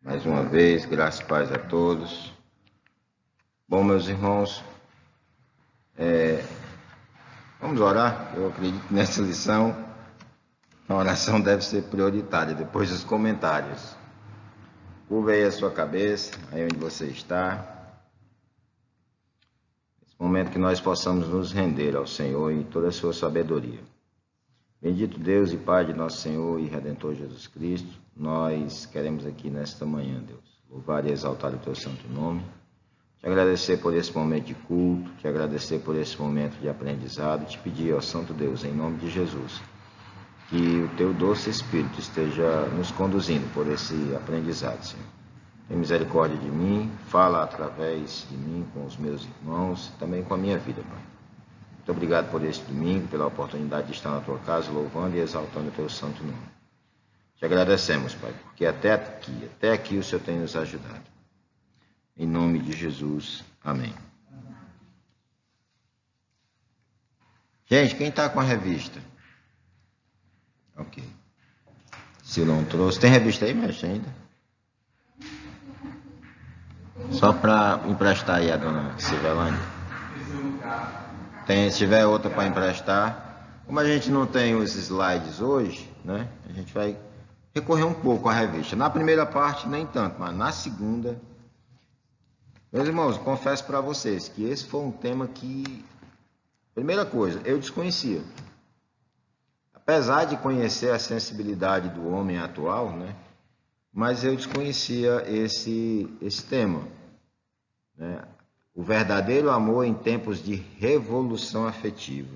Mais uma vez, graças e paz a todos. Bom, meus irmãos, vamos orar. Eu acredito que nessa lição a oração deve ser prioritária, depois dos comentários. Curva aí a sua cabeça, aí onde você está. Nesse momento que nós possamos nos render ao Senhor em toda a sua sabedoria. Bendito Deus e Pai de nosso Senhor e Redentor Jesus Cristo, nós queremos aqui nesta manhã, Deus, louvar e exaltar o teu santo nome, te agradecer por esse momento de culto, te agradecer por esse momento de aprendizado, te pedir, ó Santo Deus, em nome de Jesus, que o teu doce Espírito esteja nos conduzindo por esse aprendizado, Senhor. Tem misericórdia de mim, fala através de mim com os meus irmãos e também com a minha vida, Pai. Muito obrigado por este domingo, pela oportunidade de estar na tua casa, louvando e exaltando o teu santo nome. Te agradecemos, Pai, porque até aqui o Senhor tem nos ajudado. Em nome de Jesus, amém. Gente, quem está com a revista? Ok. Se não trouxe, tem revista aí, mestre, ainda? Só para emprestar aí a dona Silvelane. Se tiver outra para emprestar. Como a gente não tem os slides hoje, né? A gente vai recorrer um pouco à revista. Na primeira parte, nem tanto, mas na segunda... Meus irmãos, confesso para vocês que esse foi um tema que... Primeira coisa, eu desconhecia. Apesar de conhecer a sensibilidade do homem atual, né? Mas eu desconhecia esse tema, né? O verdadeiro amor em tempos de revolução afetiva.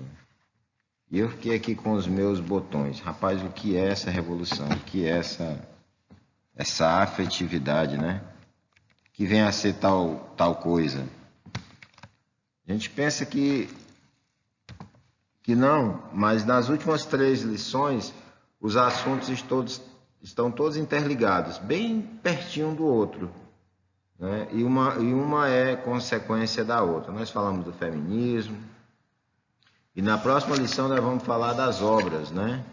E eu fiquei aqui com os meus botões. Rapaz, o que é essa revolução? O que é essa afetividade, né? Que vem a ser tal coisa. A gente pensa que não, mas nas últimas 3 lições, os assuntos estão todos interligados, bem pertinho um do outro, né? E uma é consequência da outra. Nós falamos do feminismo, e na próxima lição nós vamos falar das obras, né?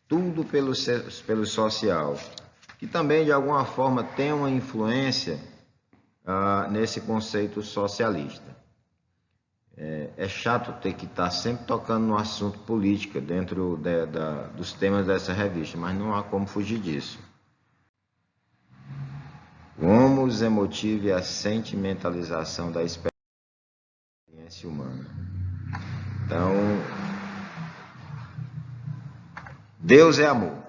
Tudo pelo social, que também de alguma forma tem uma influência nesse conceito socialista. É chato ter que estar sempre tocando no assunto política dentro dos temas dessa revista, mas não há como fugir disso. O homus emotivo e a sentimentalização da experiência humana. Então, Deus é amor,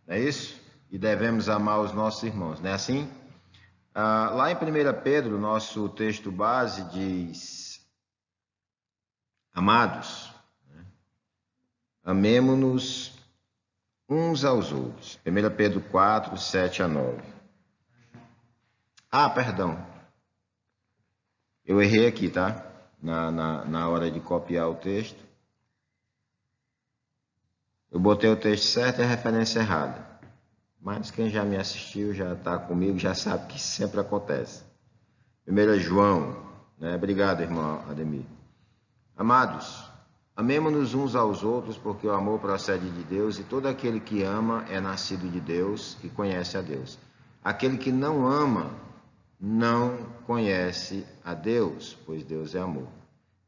não é isso? E devemos amar os nossos irmãos, não é assim? Lá em 1 Pedro, nosso texto base diz: Amados, amemo-nos uns aos outros. 1 Pedro 4, 7 a 9. Perdão. Eu errei aqui, tá? Na hora de copiar o texto. Eu botei o texto certo e a referência errada. Mas quem já me assistiu, já está comigo, já sabe que sempre acontece. 1 João, né? Obrigado, irmão Ademir. Amados, amemo-nos uns aos outros, porque o amor procede de Deus, e todo aquele que ama é nascido de Deus e conhece a Deus. Aquele que não ama não conhece a Deus, pois Deus é amor.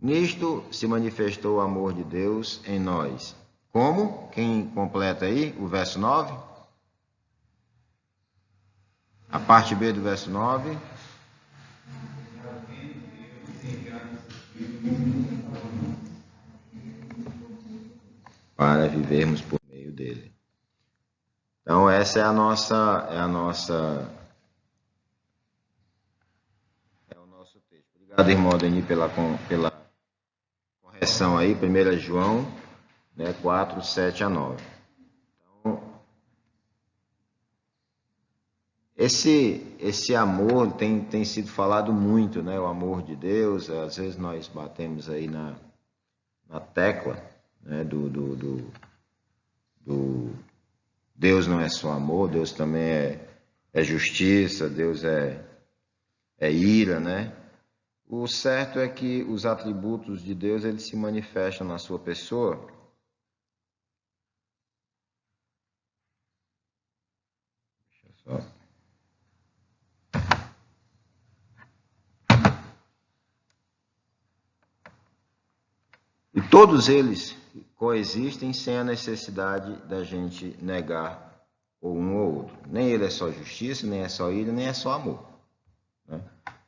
Nisto se manifestou o amor de Deus em nós. Como? Quem completa aí o verso 9? A parte B do verso 9. Para vivermos por meio dele. Então essa é o nosso texto. Obrigado, irmão Denis, pela correção aí, 1 João, né, 4, 7 a 9. Então, esse amor tem sido falado muito, né, o amor de Deus. Às vezes nós batemos aí na tecla, né, do Deus não é só amor, Deus também é justiça, Deus é ira, né? O certo é que os atributos de Deus, eles se manifestam na sua pessoa. Deixa eu só... E todos eles coexistem sem a necessidade da gente negar um ou outro. Nem ele é só justiça, nem é só ira, nem é só amor, né?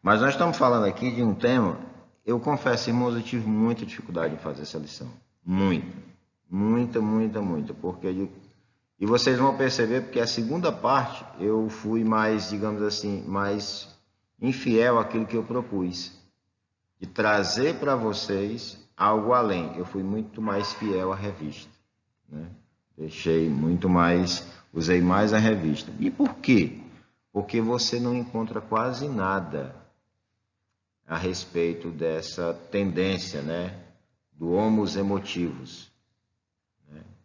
Mas nós estamos falando aqui de um tema, eu confesso, irmãos, eu tive muita dificuldade em fazer essa lição. Muita, porque e vocês vão perceber porque a segunda parte eu fui mais, digamos assim, mais infiel àquilo que eu propus, de trazer para vocês algo além. Eu fui muito mais fiel à revista, né? Usei mais a revista. E por quê? Porque você não encontra quase nada a respeito dessa tendência, né, do homos emotivos.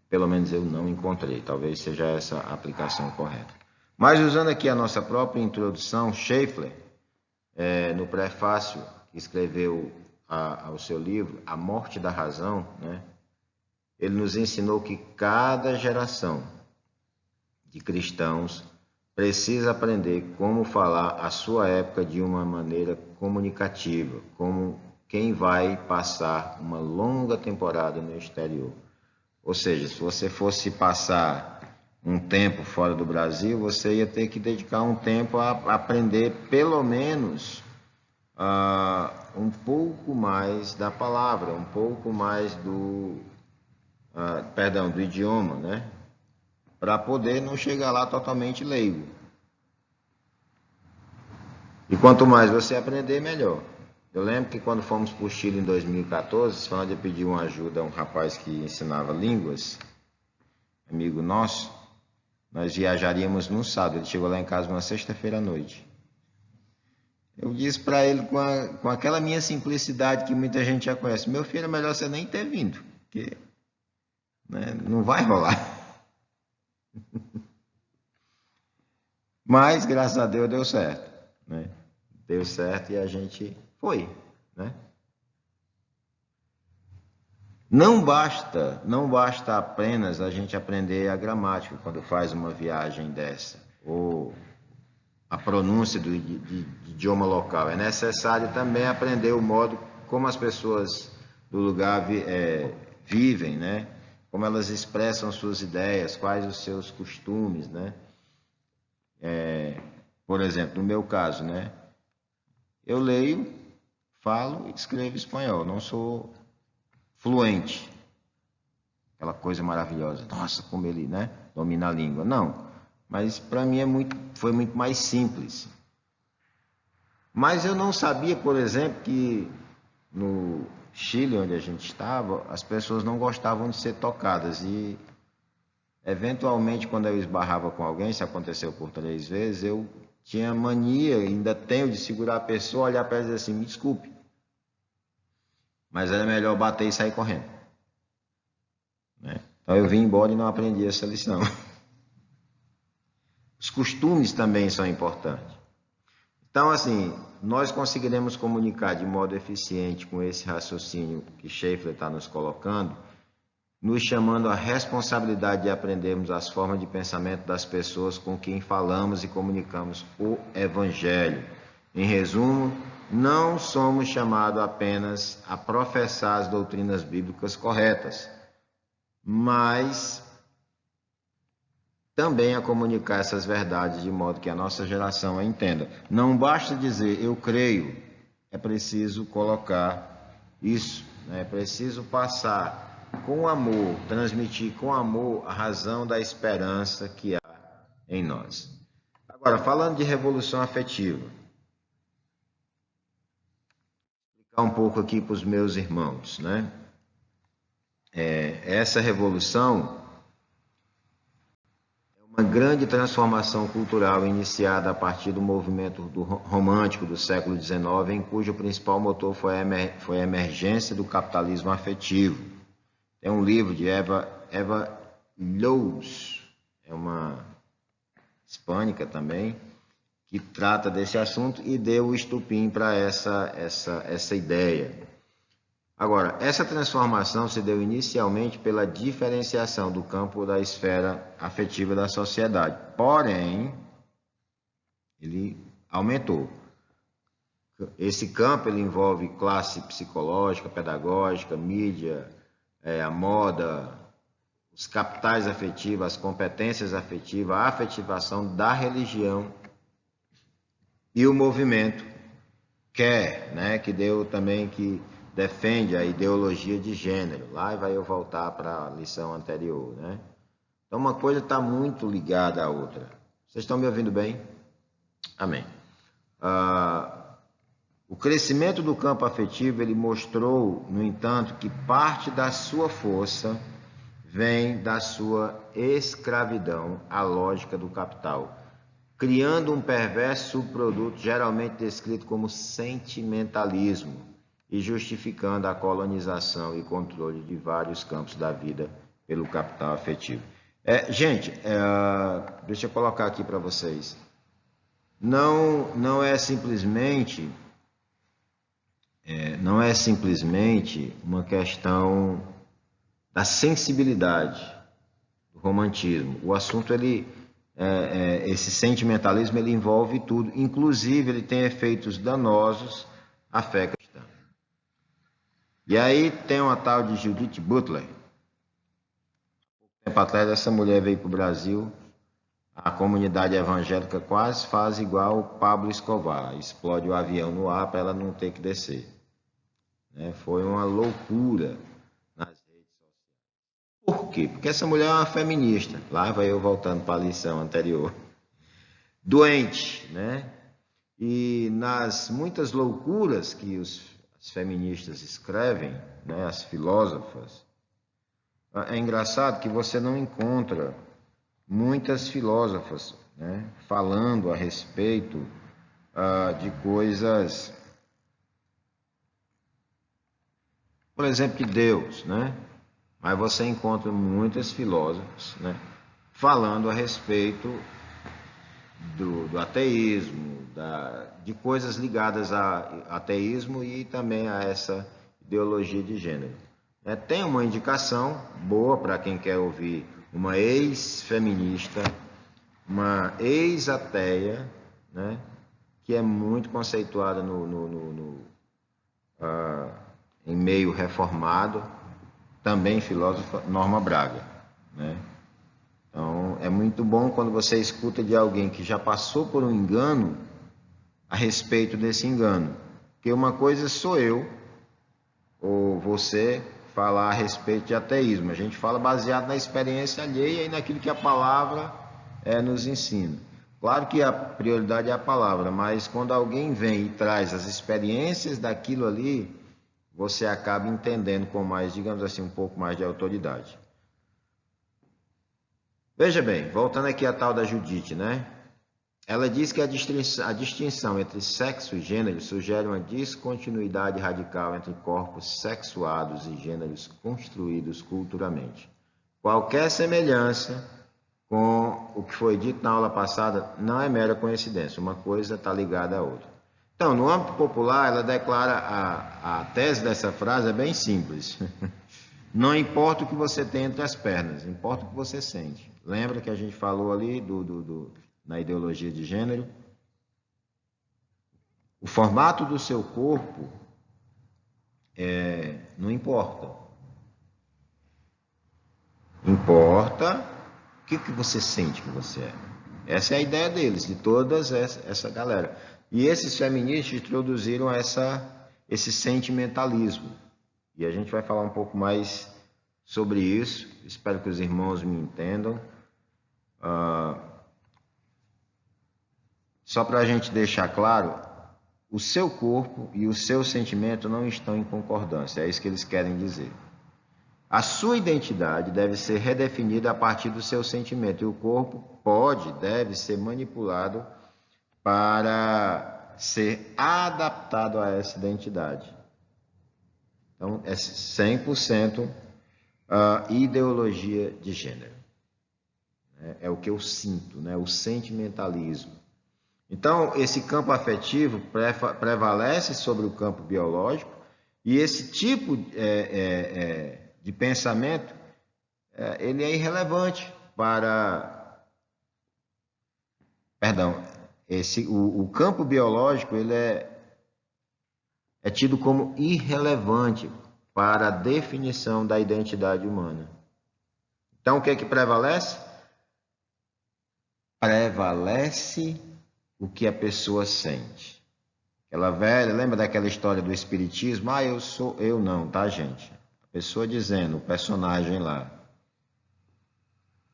Pelo menos eu não encontrei, talvez seja essa a aplicação correta. Mas usando aqui a nossa própria introdução, Schaeffer, no prefácio que escreveu ao seu livro, A Morte da Razão, né, ele nos ensinou que cada geração de cristãos precisa aprender como falar a sua época de uma maneira comunicativa, como quem vai passar uma longa temporada no exterior. Ou seja, se você fosse passar um tempo fora do Brasil, você ia ter que dedicar um tempo a aprender pelo menos um pouco mais da palavra, um pouco mais do idioma, né? Para poder não chegar lá totalmente leigo. E quanto mais você aprender, melhor. Eu lembro que quando fomos para o Chile em 2014, quando eu pedi uma ajuda a um rapaz que ensinava línguas, amigo nosso, nós viajaríamos num sábado, ele chegou lá em casa uma sexta-feira à noite. Eu disse para ele com aquela minha simplicidade que muita gente já conhece, meu filho, é melhor você nem ter vindo, porque, né, não vai rolar. Mas, graças a Deus, deu certo, né? Deu certo e a gente foi, né? Não basta apenas a gente aprender a gramática quando faz uma viagem dessa, ou a pronúncia do idioma local. É necessário também aprender o modo como as pessoas do lugar vivem, né? Como elas expressam suas ideias, quais os seus costumes, né? Por exemplo, no meu caso, né? Eu leio, falo e escrevo espanhol. Não sou fluente, aquela coisa maravilhosa. Nossa, como ele, né? Domina a língua. Não, mas para mim foi muito mais simples. Mas eu não sabia, por exemplo, que no Chile, onde a gente estava, as pessoas não gostavam de ser tocadas. E, eventualmente, quando eu esbarrava com alguém, isso aconteceu por 3 vezes, eu tinha mania, ainda tenho, de segurar a pessoa, olhar para ela e dizer assim, me desculpe, mas era melhor bater e sair correndo, né? Então eu vim embora e não aprendi essa lição. Os costumes também são importantes. Então, assim, nós conseguiremos comunicar de modo eficiente com esse raciocínio que Schaeffer está nos colocando, nos chamando à responsabilidade de aprendermos as formas de pensamento das pessoas com quem falamos e comunicamos o Evangelho. Em resumo, não somos chamados apenas a professar as doutrinas bíblicas corretas, mas também a comunicar essas verdades de modo que a nossa geração a entenda. Não basta dizer eu creio, é preciso colocar isso, né? É preciso passar com amor, transmitir com amor a razão da esperança que há em nós. Agora, falando de revolução afetiva, vou explicar um pouco aqui para os meus irmãos, né? Essa revolução uma grande transformação cultural iniciada a partir do movimento romântico do século XIX, em cujo principal motor foi a emergência do capitalismo afetivo. Tem um livro de Eva Loos, é uma hispânica também, que trata desse assunto e deu o estupim para essa ideia. Agora, essa transformação se deu inicialmente pela diferenciação do campo da esfera afetiva da sociedade. Porém, ele aumentou. Esse campo ele envolve classe psicológica, pedagógica, mídia, a moda, os capitais afetivos, as competências afetivas, a afetivação da religião e o movimento que deu também que defende a ideologia de gênero. Lá vai eu voltar para a lição anterior, né? Então uma coisa está muito ligada à outra. Vocês estão me ouvindo bem? Amém. O crescimento do campo afetivo, ele mostrou, no entanto, que parte da sua força vem da sua escravidão à lógica do capital, criando um perverso subproduto geralmente descrito como sentimentalismo e justificando a colonização e controle de vários campos da vida pelo capital afetivo. Gente, deixa eu colocar aqui para vocês. Não é simplesmente uma questão da sensibilidade do romantismo. O assunto, esse sentimentalismo, ele envolve tudo. Inclusive, ele tem efeitos danosos à fé cristã. E aí tem uma tal de Judith Butler. Tempo atrás, essa mulher veio para o Brasil. A comunidade evangélica quase faz igual o Pablo Escobar, explode o avião no ar para ela não ter que descer. Foi uma loucura nas redes sociais. Por quê? Porque essa mulher é uma feminista. Lá vai eu voltando para a lição anterior. Doente, né? E nas muitas loucuras que as feministas escrevem, né, as filósofas, é engraçado que você não encontra muitas filósofas, né, falando a respeito de coisas, por exemplo, de Deus, né? Mas você encontra muitas filósofas, né, falando a respeito do ateísmo, de coisas ligadas a ateísmo e também a essa ideologia de gênero. Tem uma indicação boa para quem quer ouvir uma ex-feminista, uma ex-ateia, né, que é muito conceituada em meio reformado, também filósofa, Norma Braga, né? Então, é muito bom quando você escuta de alguém que já passou por um engano a respeito desse engano. Porque uma coisa sou eu ou você falar a respeito de ateísmo. A gente fala baseado na experiência alheia e naquilo que a palavra nos ensina. Claro que a prioridade é a palavra, mas quando alguém vem e traz as experiências daquilo ali, você acaba entendendo com mais, digamos assim, um pouco mais de autoridade. Veja bem, voltando aqui à tal da Judite, né? Ela diz que a distinção entre sexo e gênero sugere uma descontinuidade radical entre corpos sexuados e gêneros construídos culturalmente. Qualquer semelhança com o que foi dito na aula passada não é mera coincidência, uma coisa está ligada à outra. Então, no âmbito popular, ela declara a tese dessa frase é bem simples. Não importa o que você tem entre as pernas, importa o que você sente. Lembra que a gente falou ali na ideologia de gênero? O formato do seu corpo não importa. Importa o que você sente que você é. Essa é a ideia deles, de toda essa galera. E esses feministas introduziram esse sentimentalismo. E a gente vai falar um pouco mais sobre isso. Espero que os irmãos me entendam. Só para a gente deixar claro, o seu corpo e o seu sentimento não estão em concordância. É isso que eles querem dizer. A sua identidade deve ser redefinida a partir do seu sentimento. E o corpo deve ser manipulado para ser adaptado a essa identidade. Então, é 100% ideologia de gênero. É o que eu sinto, né? O sentimentalismo. Então, esse campo afetivo prevalece sobre o campo biológico e esse tipo de pensamento ele é irrelevante para... Perdão, o campo biológico ele é é tido como irrelevante para a definição da identidade humana. Então, o que é que prevalece? Prevalece o que a pessoa sente. Aquela velha, lembra daquela história do espiritismo? Ah, eu sou, eu não, tá, gente? A pessoa dizendo, o personagem lá.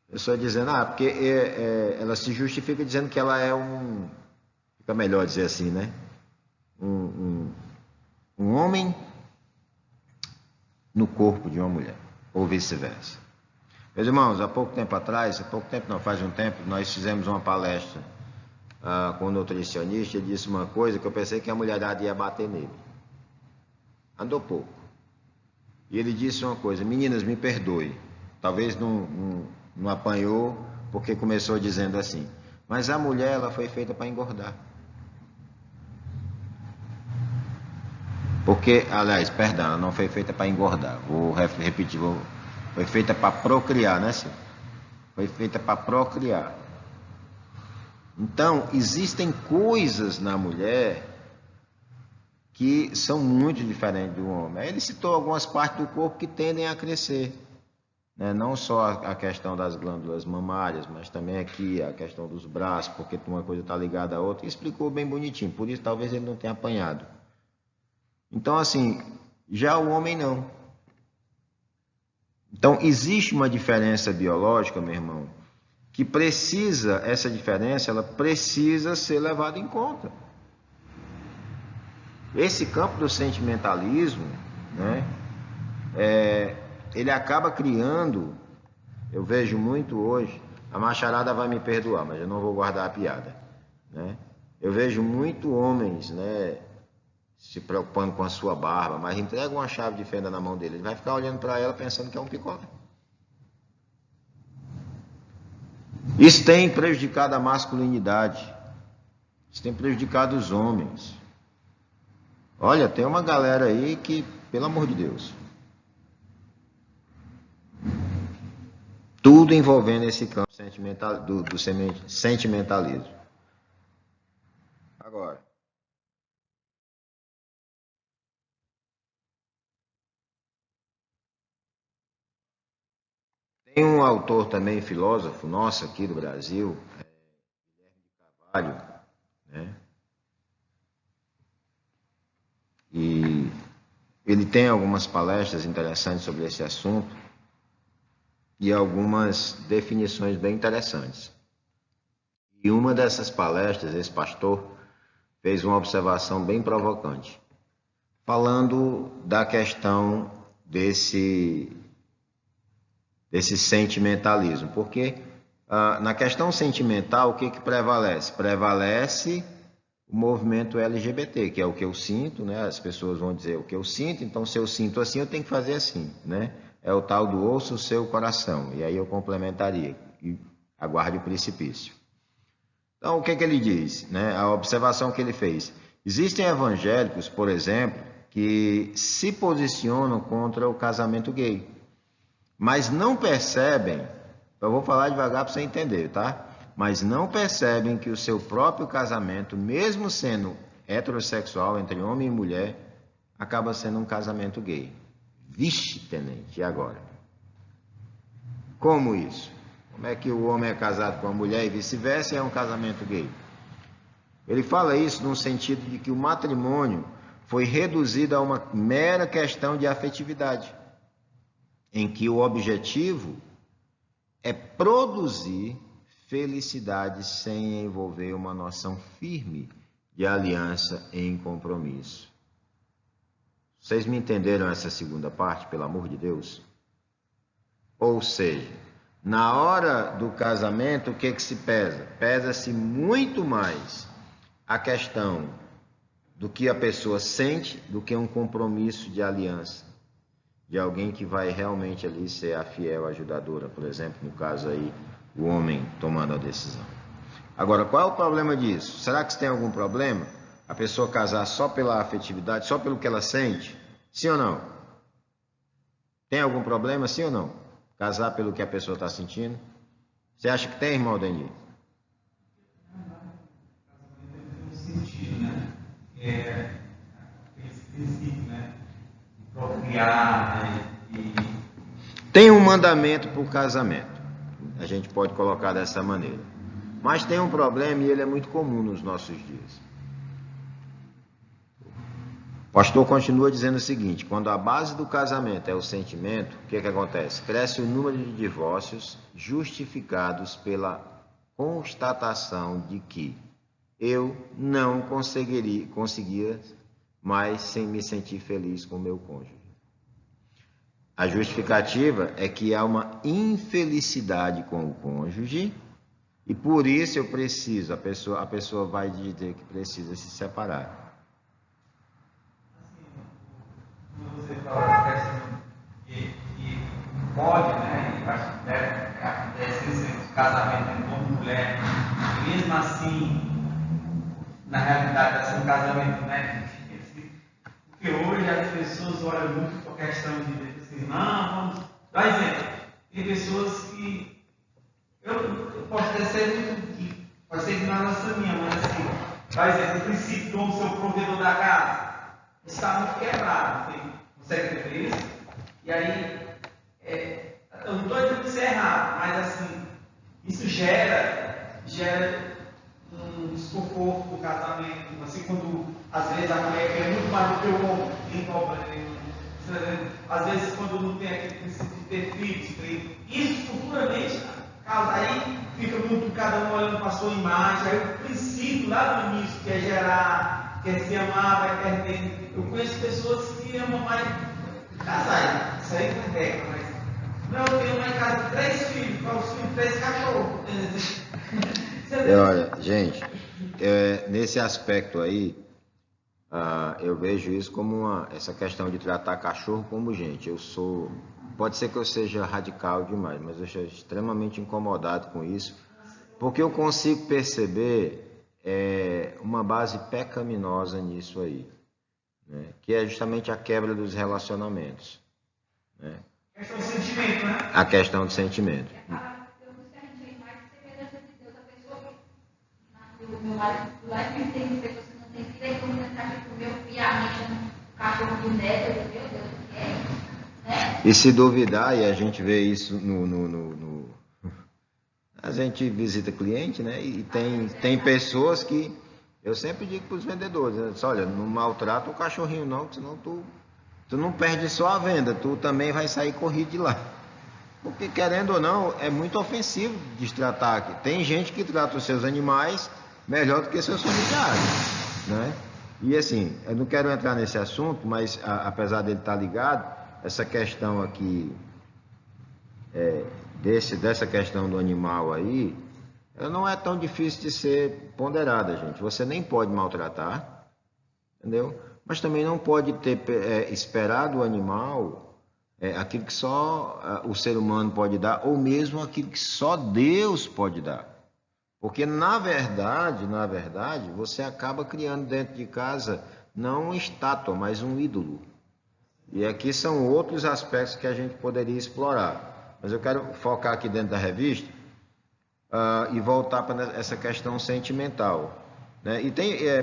A pessoa dizendo, porque ela se justifica dizendo que ela é fica melhor dizer assim, né? Um homem no corpo de uma mulher, ou vice-versa. Meus irmãos, há pouco tempo atrás, faz um tempo, nós fizemos uma palestra com um nutricionista. Ele disse uma coisa que eu pensei que a mulherada ia bater nele. Andou pouco. E ele disse uma coisa: meninas, me perdoe. Talvez não apanhou, porque começou dizendo assim: mas a mulher, ela foi feita para engordar. Porque, aliás, perdão, ela não foi feita para engordar. Vou repetir, foi feita para procriar, né, senhor? Foi feita para procriar. Então, existem coisas na mulher que são muito diferentes do homem. Ele citou algumas partes do corpo que tendem a crescer, né? Não só a questão das glândulas mamárias, mas também aqui a questão dos braços, porque uma coisa está ligada à outra, e explicou bem bonitinho, por isso talvez ele não tenha apanhado. Então, assim, já o homem não. Então, existe uma diferença biológica, meu irmão, que essa diferença, ela precisa ser levada em conta. Esse campo do sentimentalismo, né, ele acaba criando, eu vejo muito hoje, a macharada vai me perdoar, mas eu não vou guardar a piada, né? Eu vejo muito homens, né, se preocupando com a sua barba, mas entrega uma chave de fenda na mão dele, ele vai ficar olhando para ela pensando que é um picolé. Isso tem prejudicado a masculinidade, isso tem prejudicado os homens. Olha, tem uma galera aí que, pelo amor de Deus, tudo envolvendo esse campo do sentimentalismo. Agora, tem um autor também, filósofo nosso aqui do Brasil, Guilherme de Carvalho, né? E ele tem algumas palestras interessantes sobre esse assunto e algumas definições bem interessantes. E uma dessas palestras, esse pastor fez uma observação bem provocante, falando da questão desse sentimentalismo, porque na questão sentimental, o que prevalece? Prevalece o movimento LGBT, que é o que eu sinto, né? As pessoas vão dizer o que eu sinto, então se eu sinto assim, eu tenho que fazer assim, né? É o tal do ouça o seu coração, e aí eu complementaria, e aguarde o precipício. Então, o que ele diz, né? A observação que ele fez. Existem evangélicos, por exemplo, que se posicionam contra o casamento gay, mas não percebem, eu vou falar devagar para você entender, tá? Mas não percebem que o seu próprio casamento, mesmo sendo heterossexual entre homem e mulher, acaba sendo um casamento gay. Vixe, tenente, e agora? Como isso? Como é que o homem é casado com a mulher e vice-versa e é um casamento gay? Ele fala isso no sentido de que o matrimônio foi reduzido a uma mera questão de afetividade, em que o objetivo é produzir felicidade sem envolver uma noção firme de aliança em compromisso. Vocês me entenderam essa segunda parte, pelo amor de Deus? Ou seja, na hora do casamento, o que se pesa? Pesa-se muito mais a questão do que a pessoa sente do que um compromisso de aliança, de alguém que vai realmente ali ser a fiel ajudadora, por exemplo, no caso aí, o homem tomando a decisão. Agora, qual é o problema disso? Será que tem algum problema a pessoa casar só pela afetividade, só pelo que ela sente? Sim ou não? Tem algum problema, sim ou não? Casar pelo que a pessoa está sentindo? Você acha que tem, irmão Aldenir? confiar, né? Tem um mandamento para o casamento. A gente pode colocar dessa maneira. Mas tem um problema e ele é muito comum nos nossos dias. O pastor continua dizendo o seguinte: quando a base do casamento é o sentimento, o que acontece? Cresce o número de divórcios justificados pela constatação de que eu não conseguia mais sem me sentir feliz com o meu cônjuge. A justificativa é que há uma infelicidade com o cônjuge e por isso eu preciso, a pessoa vai dizer que precisa se separar. Quando você fala a questão que pode, né, e acho que deve acontecer esse casamento entre homem e mulher, e mesmo assim, na realidade, vai ser um casamento, né? Porque hoje as pessoas olham muito para a questão de assim, não, vamos. Por exemplo, tem pessoas que. Eu posso até ser muito. Pode ser ignorância minha, mas assim, por exemplo, o princípio do homem ser o provedor da casa está muito quebrado. Consegue entender isso? E aí, eu não estou dizendo que isso é errado, mas assim, isso gera um desconforto no casamento, assim, quando às vezes a mulher quer muito mais do que o homem, tem problema. Às vezes quando não tem aquele princípio de ter filhos, isso futuramente, aí fica muito cada um olhando para a sua imagem, aí o princípio lá do início, que é gerar, quer se amar, vai perder. Eu conheço pessoas que amam mais casais, isso aí não é regra, mas não, eu tenho uma em casa 3 filhos, para os filhos 3 cachorros. Olha, gente, nesse aspecto aí, eu vejo isso como essa questão de tratar cachorro como gente. Pode ser que eu seja radical demais, mas eu estou extremamente incomodado com isso, porque eu consigo perceber uma base pecaminosa nisso aí, né? Que é justamente a quebra dos relacionamentos, né? A questão do sentimento, né? A questão do sentimento. O meu marido lá e tem pessoas que não têm filho, aí como mensagem pro meu piamente um cachorro do neto, meu Deus, o que é isso? Né? E se duvidar, e a gente vê isso a gente visita cliente, né? E tem pessoas que eu sempre digo para os vendedores, né? Olha, não maltrata o cachorrinho não, senão tu não perde só a venda, tu também vai sair corrido de lá. Porque querendo ou não, é muito ofensivo destratar aqui. Tem gente que trata os seus animais melhor do que seus familiares, né? E assim, eu não quero entrar nesse assunto, mas apesar dele estar ligado, essa questão aqui, dessa questão do animal aí, ela não é tão difícil de ser ponderada, gente. Você nem pode maltratar, entendeu? Mas também não pode ter esperado o animal aquilo que só o ser humano pode dar, ou mesmo aquilo que só Deus pode dar. Porque, na verdade, você acaba criando dentro de casa não uma estátua, mas um ídolo. E aqui são outros aspectos que a gente poderia explorar. Mas eu quero focar aqui dentro da revista e voltar para essa questão sentimental, né? E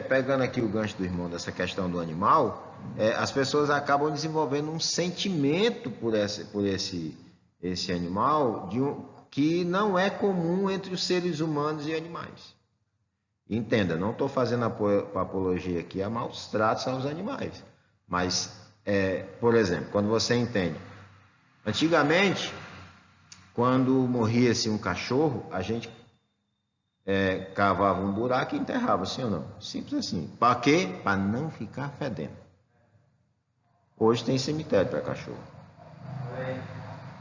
pegando aqui o gancho do irmão dessa questão do animal, as pessoas acabam desenvolvendo um sentimento por esse animal que não é comum entre os seres humanos e animais. Entenda, não estou fazendo apologia aqui a maus tratos aos animais. Mas, por exemplo, quando você entende, antigamente, quando morria-se um cachorro, a gente cavava um buraco e enterrava, sim ou não? Simples assim. Para quê? Para não ficar fedendo. Hoje tem cemitério para cachorro.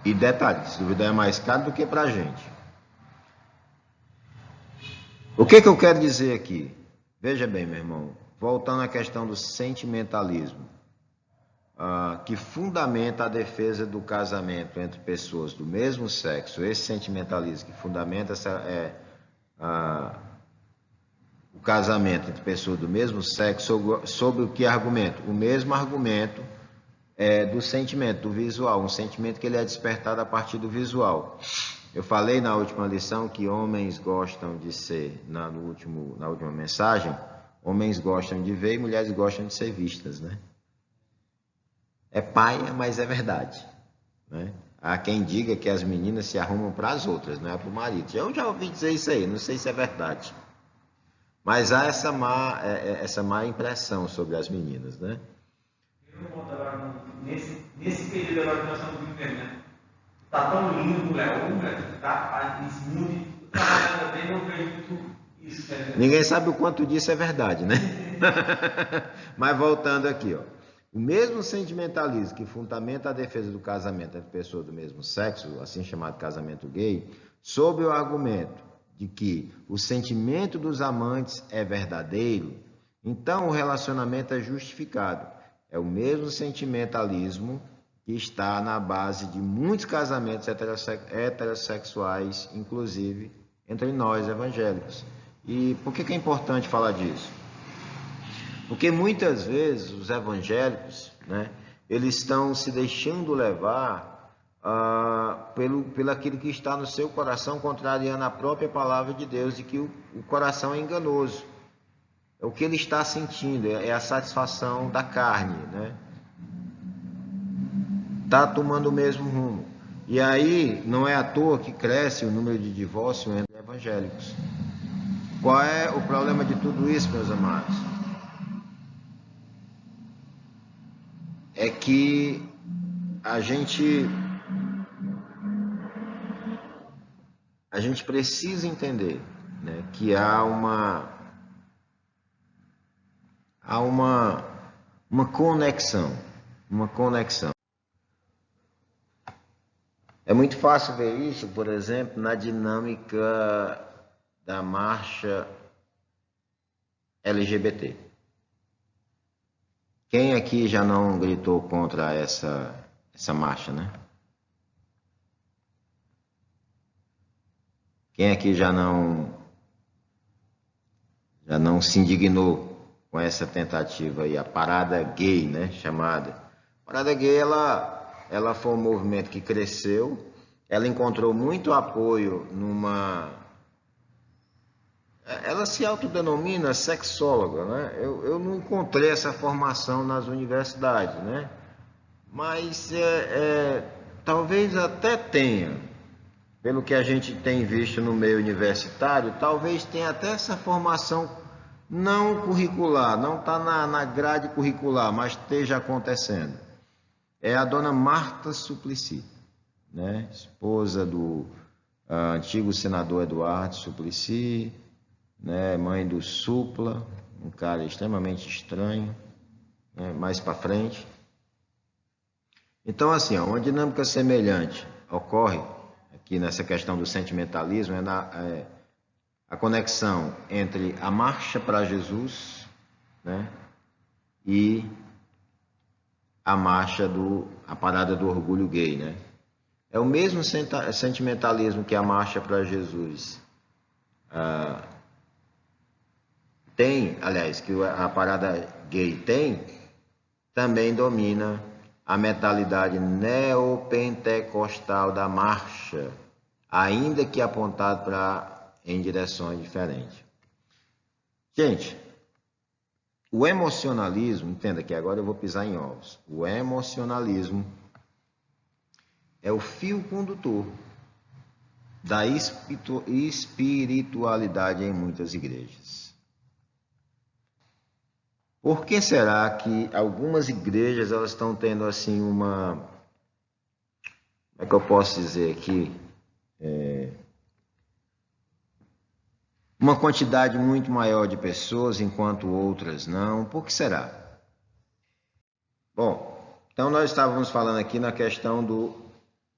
E detalhe, se duvidar é mais caro do que para a gente. O que eu quero dizer aqui? Veja bem, meu irmão, voltando à questão do sentimentalismo, que fundamenta a defesa do casamento entre pessoas do mesmo sexo, esse sentimentalismo que fundamenta o casamento entre pessoas do mesmo sexo, sobre o que argumento? O mesmo argumento do sentimento, do visual, um sentimento que ele é despertado a partir do visual. Eu falei na última lição que homens gostam de ser, na última mensagem, homens gostam de ver e mulheres gostam de ser vistas, né? É paia, mas é verdade, né? Há quem diga que as meninas se arrumam para as outras, não é para o marido. Eu já ouvi dizer isso aí, não sei se é verdade. Mas há essa má impressão sobre as meninas, né? Eu não conto agora, nesse período agora que nós estamos vivendo, né? Tá tão lindo, mulher, ou mulher, que tá nesse mundo, trabalhando bem, não vejo muito isso, né? Ninguém sabe o quanto disso é verdade, né? Mas voltando aqui, ó. O mesmo sentimentalismo que fundamenta a defesa do casamento entre pessoas do mesmo sexo, assim chamado casamento gay, sob o argumento de que o sentimento dos amantes é verdadeiro, então o relacionamento é justificado. É o mesmo sentimentalismo que está na base de muitos casamentos heterossexuais, inclusive entre nós evangélicos. E por que é importante falar disso? Porque muitas vezes os evangélicos, né, eles estão se deixando levar pelo aquilo que está no seu coração, contrariando a própria palavra de Deus, de que o coração é enganoso. É o que ele está sentindo, é a satisfação da carne, né? Está tomando o mesmo rumo. E aí, não é à toa que cresce o número de divórcios entre evangélicos. Qual é o problema de tudo isso, meus amados? É que a gente precisa entender, né, que há uma conexão. É muito fácil ver isso, por exemplo, na dinâmica da marcha LGBT. Quem aqui já não gritou contra essa marcha, né? Quem aqui já não se indignou com essa tentativa aí, a parada gay, né, chamada? A parada gay, ela foi um movimento que cresceu, ela encontrou muito apoio ela se autodenomina sexóloga, né? Eu não encontrei essa formação nas universidades, né? Mas talvez até tenha, pelo que a gente tem visto no meio universitário, talvez tenha até essa formação não curricular, não está na grade curricular, mas esteja acontecendo. É a dona Marta Suplicy, né? Esposa do antigo senador Eduardo Suplicy, né? Mãe do Supla, um cara extremamente estranho, né? Mais para frente. Então, assim, uma dinâmica semelhante ocorre aqui nessa questão do sentimentalismo, a conexão entre a marcha para Jesus, né, e a marcha a parada do orgulho gay, né? É o mesmo sentimentalismo que a marcha para Jesus tem, aliás, que a parada gay tem, também domina a mentalidade neopentecostal da marcha, ainda que apontado em direções diferentes. Gente, o emocionalismo, entenda que agora eu vou pisar em ovos, o emocionalismo é o fio condutor da espiritualidade em muitas igrejas. Por que será que algumas igrejas elas estão tendo assim como é que eu posso dizer aqui, uma quantidade muito maior de pessoas, enquanto outras não? Por que será? Bom, então nós estávamos falando aqui na questão do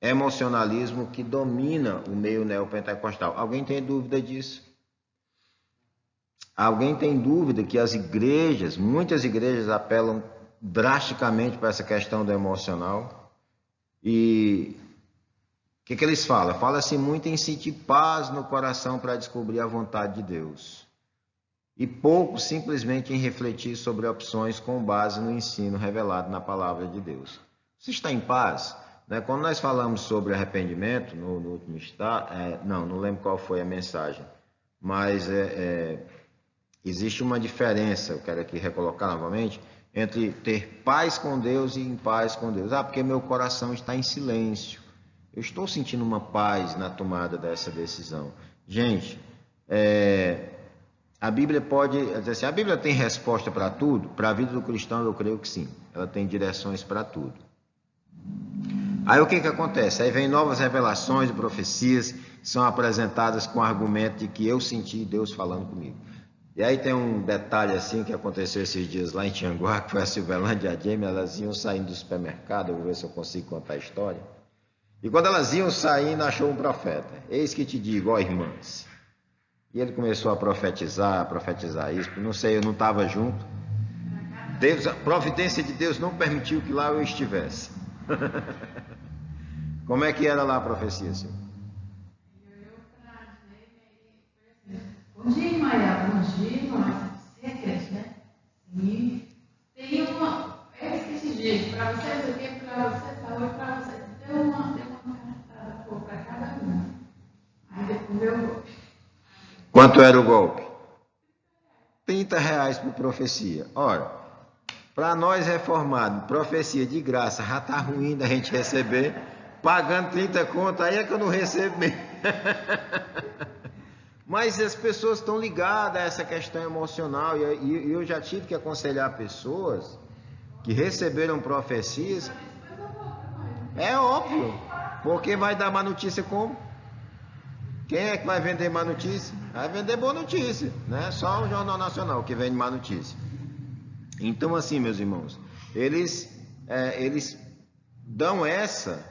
emocionalismo que domina o meio neopentecostal. Alguém tem dúvida disso? Alguém tem dúvida que muitas igrejas apelam drasticamente para essa questão do emocional? E o que eles falam? Fala-se muito em sentir paz no coração para descobrir a vontade de Deus. E pouco simplesmente em refletir sobre opções com base no ensino revelado na palavra de Deus. Você está em paz? Né? Quando nós falamos sobre arrependimento, no último não lembro qual foi a mensagem, mas existe uma diferença, eu quero aqui recolocar novamente, entre ter paz com Deus e em paz com Deus. Porque meu coração está em silêncio. Eu estou sentindo uma paz na tomada dessa decisão. Gente, a Bíblia pode dizer assim, a Bíblia tem resposta para tudo? Para a vida do cristão, eu creio que sim. Ela tem direções para tudo. Aí o que acontece? Aí vem novas revelações e profecias que são apresentadas com o argumento de que eu senti Deus falando comigo. E aí tem um detalhe assim que aconteceu esses dias lá em Tianguá, que foi a Silvelândia e a Jamie, elas iam saindo do supermercado, eu vou ver se eu consigo contar a história. E quando elas iam saindo, achou um profeta. Eis que te digo, ó irmãs. E ele começou a profetizar isso. Não sei, eu não estava junto. Deus, a providência de Deus não permitiu que lá eu estivesse. Como é que era lá a profecia, senhor? Bom dia, Maia. Bom dia, Maia. Você quer, né? E tem uma. Eu esqueci de para vocês, eu tenho para você, falou para você. Deu uma cartada para cada uma. Aí depois deu o golpe. Quanto era o golpe? R$30 por profecia. Ora, para nós reformados, profecia de graça já está ruim da gente receber, pagando 30 conto, aí é que eu não recebo mesmo. Mas as pessoas estão ligadas a essa questão emocional, e eu já tive que aconselhar pessoas que receberam profecias. É óbvio, porque vai dar má notícia como? Quem é que vai vender má notícia? Vai vender boa notícia, né? Só o Jornal Nacional que vende má notícia. Então, assim, meus irmãos, eles dão essa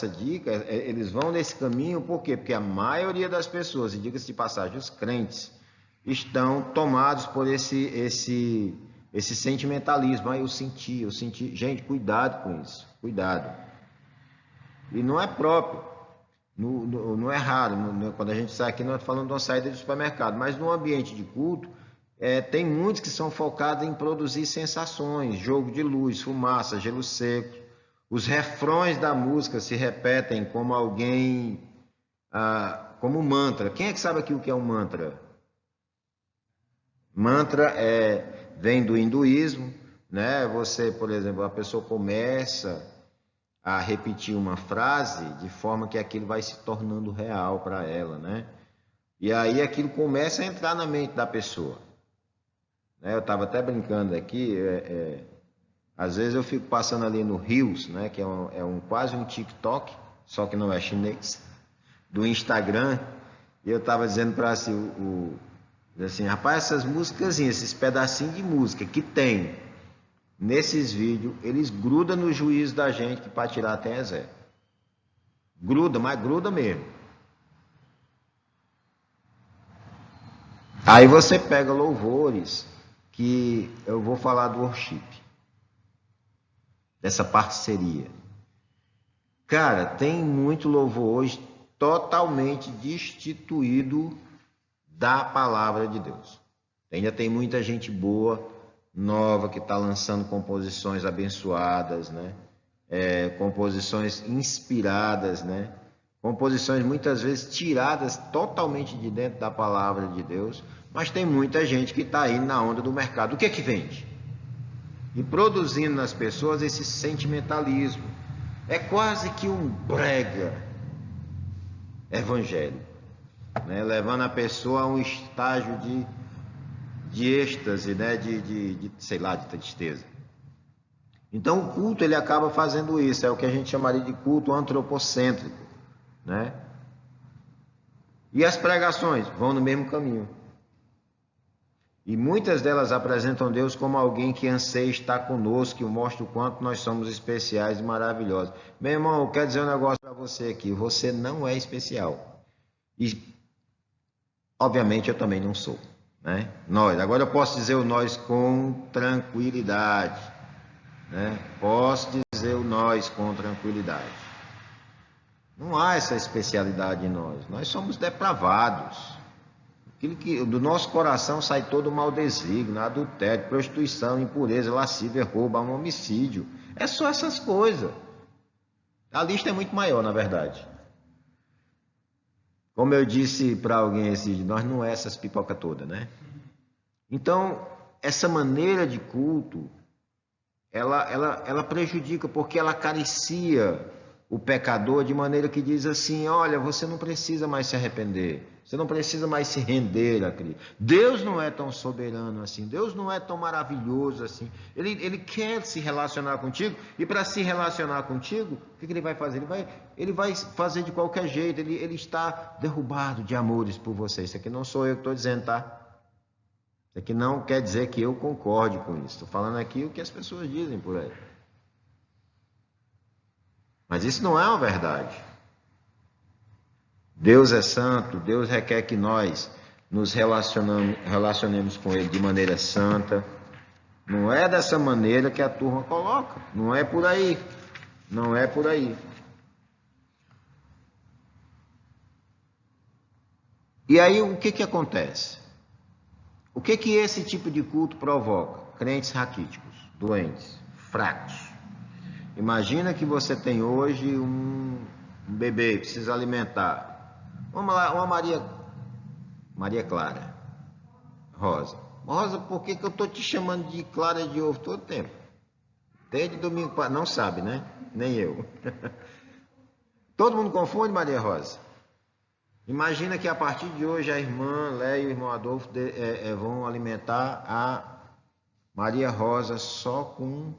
dica, eles vão nesse caminho, por quê? Porque a maioria das pessoas, e diga-se de passagem, os crentes, estão tomados por esse sentimentalismo. Eu senti. Gente, cuidado com isso, cuidado. E não é próprio, não é raro, quando a gente sai aqui, nós estamos falando de uma saída de supermercado, mas no ambiente de culto, tem muitos que são focados em produzir sensações, jogo de luz, fumaça, gelo seco. Os refrões da música se repetem como como um mantra. Quem é que sabe aqui o que é um mantra? Mantra vem do hinduísmo, né? Você, por exemplo, a pessoa começa a repetir uma frase de forma que aquilo vai se tornando real para ela, né? E aí aquilo começa a entrar na mente da pessoa. Eu estava até brincando aqui, às vezes eu fico passando ali no Reels, né, que é quase um TikTok, só que não é chinês, do Instagram, e eu estava dizendo para assim, rapaz, essas músicas, esses pedacinhos de música que tem nesses vídeos, eles grudam no juízo da gente para tirar até zero. Gruda, mas gruda mesmo. Aí você pega louvores, que eu vou falar do worship, dessa parceria. Cara, tem muito louvor hoje totalmente destituído da palavra de Deus. Ainda tem muita gente boa, nova, que está lançando composições abençoadas, né? Composições inspiradas, né? Composições muitas vezes tiradas totalmente de dentro da palavra de Deus, mas tem muita gente que está aí na onda do mercado. O que é que vende? E produzindo nas pessoas esse sentimentalismo. É quase que um brega evangelho, né? Levando a pessoa a um estágio de êxtase, né? de tristeza. Então o culto ele acaba fazendo isso, é o que a gente chamaria de culto antropocêntrico, né? E as pregações vão no mesmo caminho. E muitas delas apresentam Deus como alguém que anseia estar conosco, que mostra o quanto nós somos especiais e maravilhosos. Meu irmão, eu quero dizer um negócio para você aqui, você não é especial. E, obviamente, eu também não sou, né? Agora eu posso dizer o nós com tranquilidade, né? Posso dizer o nós com tranquilidade. Não há essa especialidade em nós somos depravados. Aquilo que do nosso coração sai todo o mau desígnio, adultério, prostituição, impureza, lascívia, roubo, homicídio. É só essas coisas. A lista é muito maior, na verdade. Como eu disse para alguém nós não é essas pipoca toda, né? Então, essa maneira de culto, ela prejudica, porque ela acaricia o pecador de maneira que diz assim: olha, você não precisa mais se arrepender, você não precisa mais se render a Cristo. Deus não é tão soberano assim, Deus não é tão maravilhoso assim. Ele quer se relacionar contigo, e para se relacionar contigo, o que ele vai fazer? Ele vai fazer de qualquer jeito, ele está derrubado de amores por você. Isso aqui não sou eu que estou dizendo, tá? Isso aqui não quer dizer que eu concorde com isso. Estou falando aqui o que as pessoas dizem por aí. Mas isso não é uma verdade. Deus é santo, Deus requer que nós nos relacionemos com Ele de maneira santa. Não é dessa maneira que a turma coloca. Não é por aí. Não é por aí. E aí o que acontece? O que esse tipo de culto provoca? Crentes raquíticos, doentes, fracos. Imagina que você tem hoje um bebê, precisa alimentar. Vamos lá, uma Maria Clara, Rosa. Rosa, por que eu estou te chamando de clara de ovo todo tempo? Desde domingo, não sabe, né? Nem eu. Todo mundo confunde, Maria Rosa? Imagina que a partir de hoje a irmã Léia e o irmão Adolfo vão alimentar a Maria Rosa só com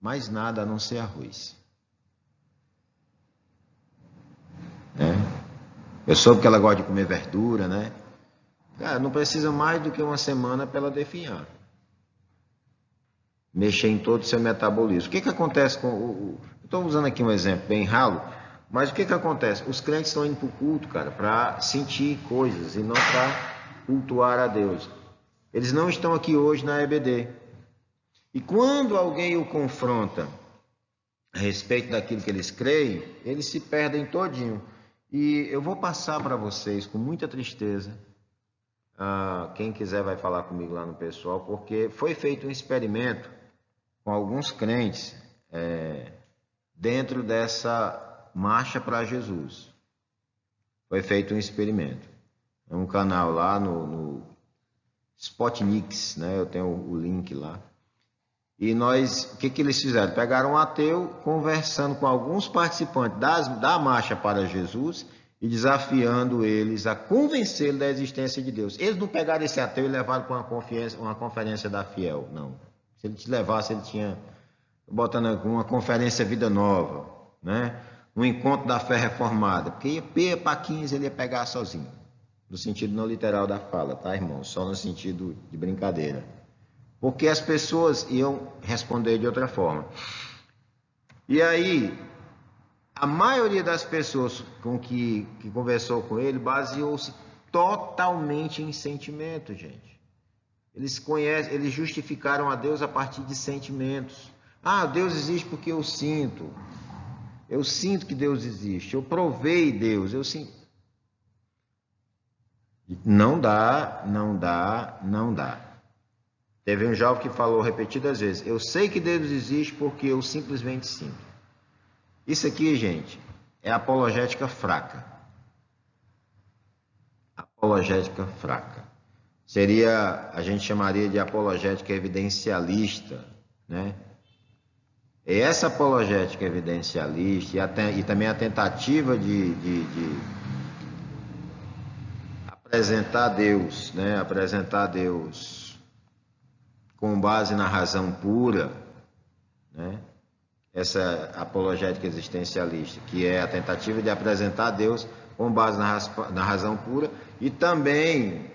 mais nada a não ser arroz. Eu soube que ela gosta de comer verdura, né? Cara, não precisa mais do que uma semana para ela definhar. Mexer em todo o seu metabolismo. O que acontece com estou usando aqui um exemplo bem ralo, mas o que acontece? Os crentes estão indo para o culto, cara, para sentir coisas e não para cultuar a Deus. Eles não estão aqui hoje na EBD. E quando alguém o confronta a respeito daquilo que eles creem, eles se perdem todinho. E eu vou passar para vocês com muita tristeza. Quem quiser vai falar comigo lá no pessoal, porque foi feito um experimento com alguns crentes dentro dessa marcha para Jesus. Foi feito um experimento. É um canal lá no Spotnix, né? Eu tenho o link lá. E o que eles fizeram? Pegaram um ateu conversando com alguns participantes da marcha para Jesus e desafiando eles a convencê-lo da existência de Deus. Eles não pegaram esse ateu e levaram para uma conferência da Fiel, não. Se ele te levasse, ele tinha botando uma conferência Vida Nova, né? Um encontro da fé reformada, porque ia para 15 ele ia pegar sozinho, no sentido não literal da fala, tá, irmão? Só no sentido de brincadeira. Porque as pessoas iam responder de outra forma. E aí, a maioria das pessoas com que conversou com ele baseou-se totalmente em sentimento, gente. Eles justificaram a Deus a partir de sentimentos. Deus existe porque eu sinto. Eu sinto que Deus existe. Eu provei Deus. Eu sinto. Não dá. Teve um jovem que falou repetidas vezes: eu sei que Deus existe porque eu simplesmente sinto. Isso aqui, gente, é apologética fraca. Apologética fraca. A gente chamaria de apologética evidencialista, né? E essa apologética evidencialista e também a tentativa de apresentar Deus, né? Apresentar Deus com base na razão pura, né? Essa apologética existencialista, que é a tentativa de apresentar Deus com base na razão pura, e também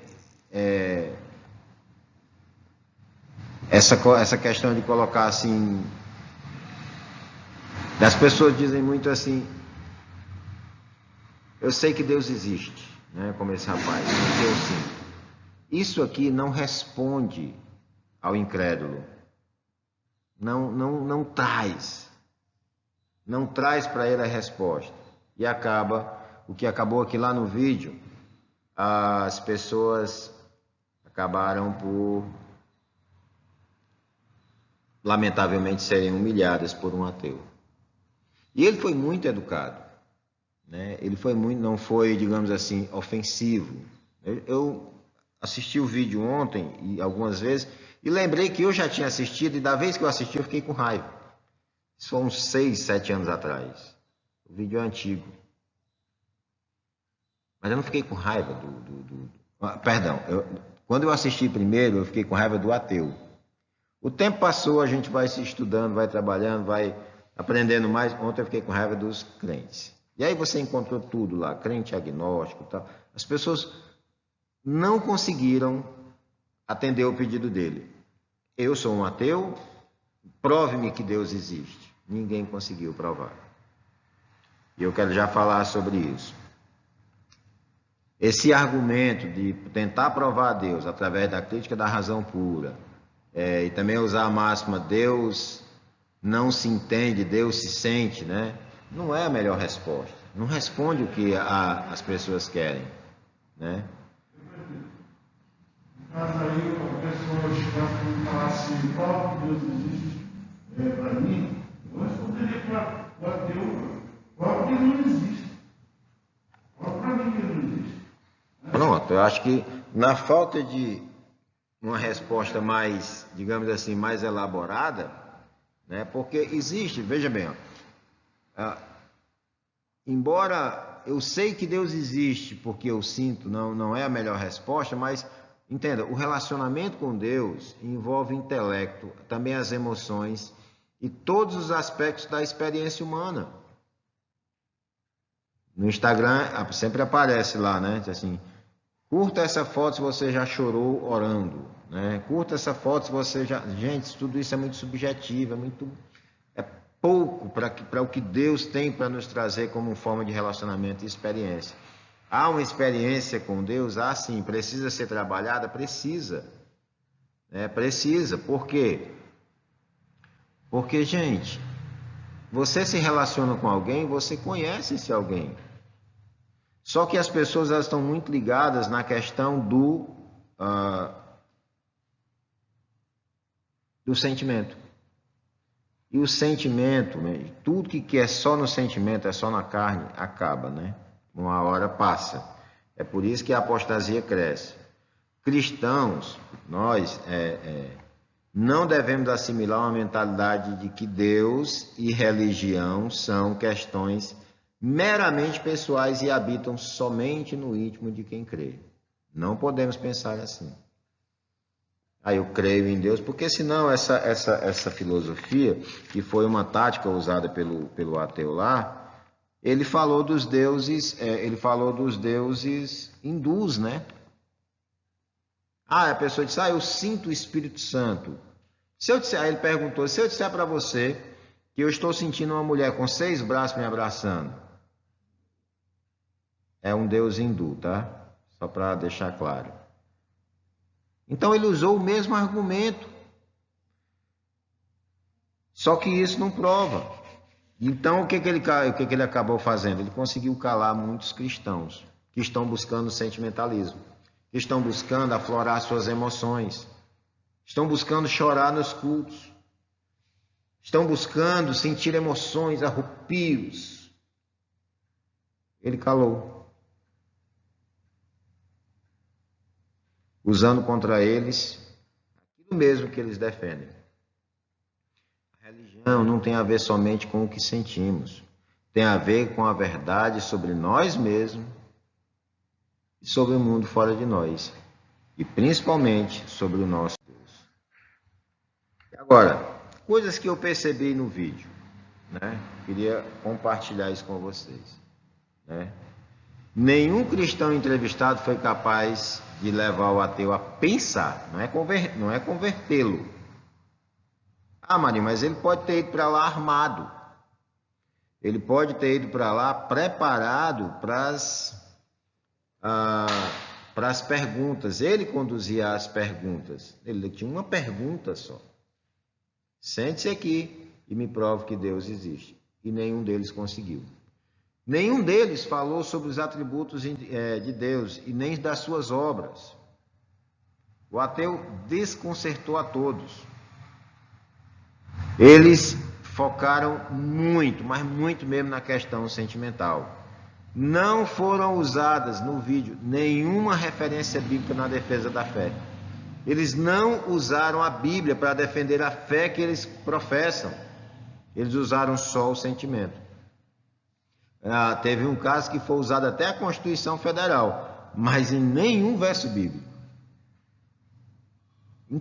essa questão de colocar assim, as pessoas dizem muito assim: eu sei que Deus existe, né? Como esse rapaz, porque eu sinto. Isso aqui não responde ao incrédulo, não traz para ele a resposta, e acaba o que acabou aqui lá no vídeo. As pessoas acabaram por, lamentavelmente, serem humilhadas por um ateu. E ele foi muito educado, né? Ele foi não foi, digamos assim, ofensivo. assisti o vídeo ontem e algumas vezes e lembrei que eu já tinha assistido e da vez que eu assisti eu fiquei com raiva. Isso foi uns 6, 7 anos atrás. O vídeo é antigo. Mas eu não fiquei com raiva Perdão, quando eu assisti primeiro, eu fiquei com raiva do ateu. O tempo passou, a gente vai se estudando, vai trabalhando, vai aprendendo mais. Ontem eu fiquei com raiva dos crentes. E aí você encontrou tudo lá, crente agnóstico e tal. As pessoas não conseguiram atender o pedido dele. Eu sou um ateu, prove-me que Deus existe. Ninguém conseguiu provar. E eu quero já falar sobre isso. Esse argumento de tentar provar a Deus através da crítica da razão pura, e também usar a máxima Deus não se entende, Deus se sente, né? Não é a melhor resposta. Não responde o que as pessoas querem, né? Mas aí a pessoa chegar e falar assim, qual Deus existe para mim, eu responderia para o ateu, qual que não existe. Qual para mim que não existe. Pronto, eu acho que na falta de uma resposta mais, digamos assim, mais elaborada, né? Porque existe, veja bem, embora eu sei que Deus existe porque eu sinto, não é a melhor resposta, mas entenda, o relacionamento com Deus envolve o intelecto, também as emoções e todos os aspectos da experiência humana. No Instagram sempre aparece lá, né? Assim, curta essa foto se você já chorou orando, né? Curta essa foto se você já... Gente, tudo isso é muito subjetivo, é pouco para o que Deus tem para nos trazer como forma de relacionamento e experiência. Há uma experiência com Deus? Sim. Precisa ser trabalhada? Precisa. Precisa. Por quê? Porque, gente, você se relaciona com alguém, você conhece esse alguém. Só que as pessoas elas estão muito ligadas na questão do sentimento. E o sentimento, tudo que é só no sentimento, é só na carne, acaba, né? Uma hora passa. É por isso que a apostasia cresce. Cristãos, nós não devemos assimilar uma mentalidade de que Deus e religião são questões meramente pessoais e habitam somente no íntimo de quem crê. Não podemos pensar assim. Eu creio em Deus, porque senão essa filosofia, que foi uma tática usada pelo ateu lá, ele falou dos deuses hindus, né? A pessoa disse, eu sinto o Espírito Santo. Aí ele perguntou, se eu disser para você que eu estou sentindo uma mulher com 6 braços me abraçando, é um deus hindu, tá? Só para deixar claro. Então ele usou o mesmo argumento. Só que isso não prova. Então o que ele acabou fazendo? Ele conseguiu calar muitos cristãos que estão buscando sentimentalismo, que estão buscando aflorar suas emoções, estão buscando chorar nos cultos, estão buscando sentir emoções, arrepios. Ele calou. Usando contra eles aquilo mesmo que eles defendem. A religião não tem a ver somente com o que sentimos, tem a ver com a verdade sobre nós mesmos e sobre o mundo fora de nós, e principalmente sobre o nosso Deus. Agora, coisas que eu percebi no vídeo, né? Queria compartilhar isso com vocês, né? Nenhum cristão entrevistado foi capaz de levar o ateu a pensar, não é convertê-lo. Marinho, mas ele pode ter ido para lá armado. Ele pode ter ido para lá preparado para as perguntas. Ele conduzia as perguntas. Ele tinha uma pergunta só. Sente-se aqui e me prove que Deus existe. E nenhum deles conseguiu. Nenhum deles falou sobre os atributos de Deus e nem das suas obras. O ateu desconcertou a todos. Eles focaram muito, mas muito mesmo na questão sentimental. Não foram usadas no vídeo nenhuma referência bíblica na defesa da fé. Eles não usaram a Bíblia para defender a fé que eles professam. Eles usaram só o sentimento. Teve um caso que foi usado até a Constituição Federal, mas em nenhum verso bíblico.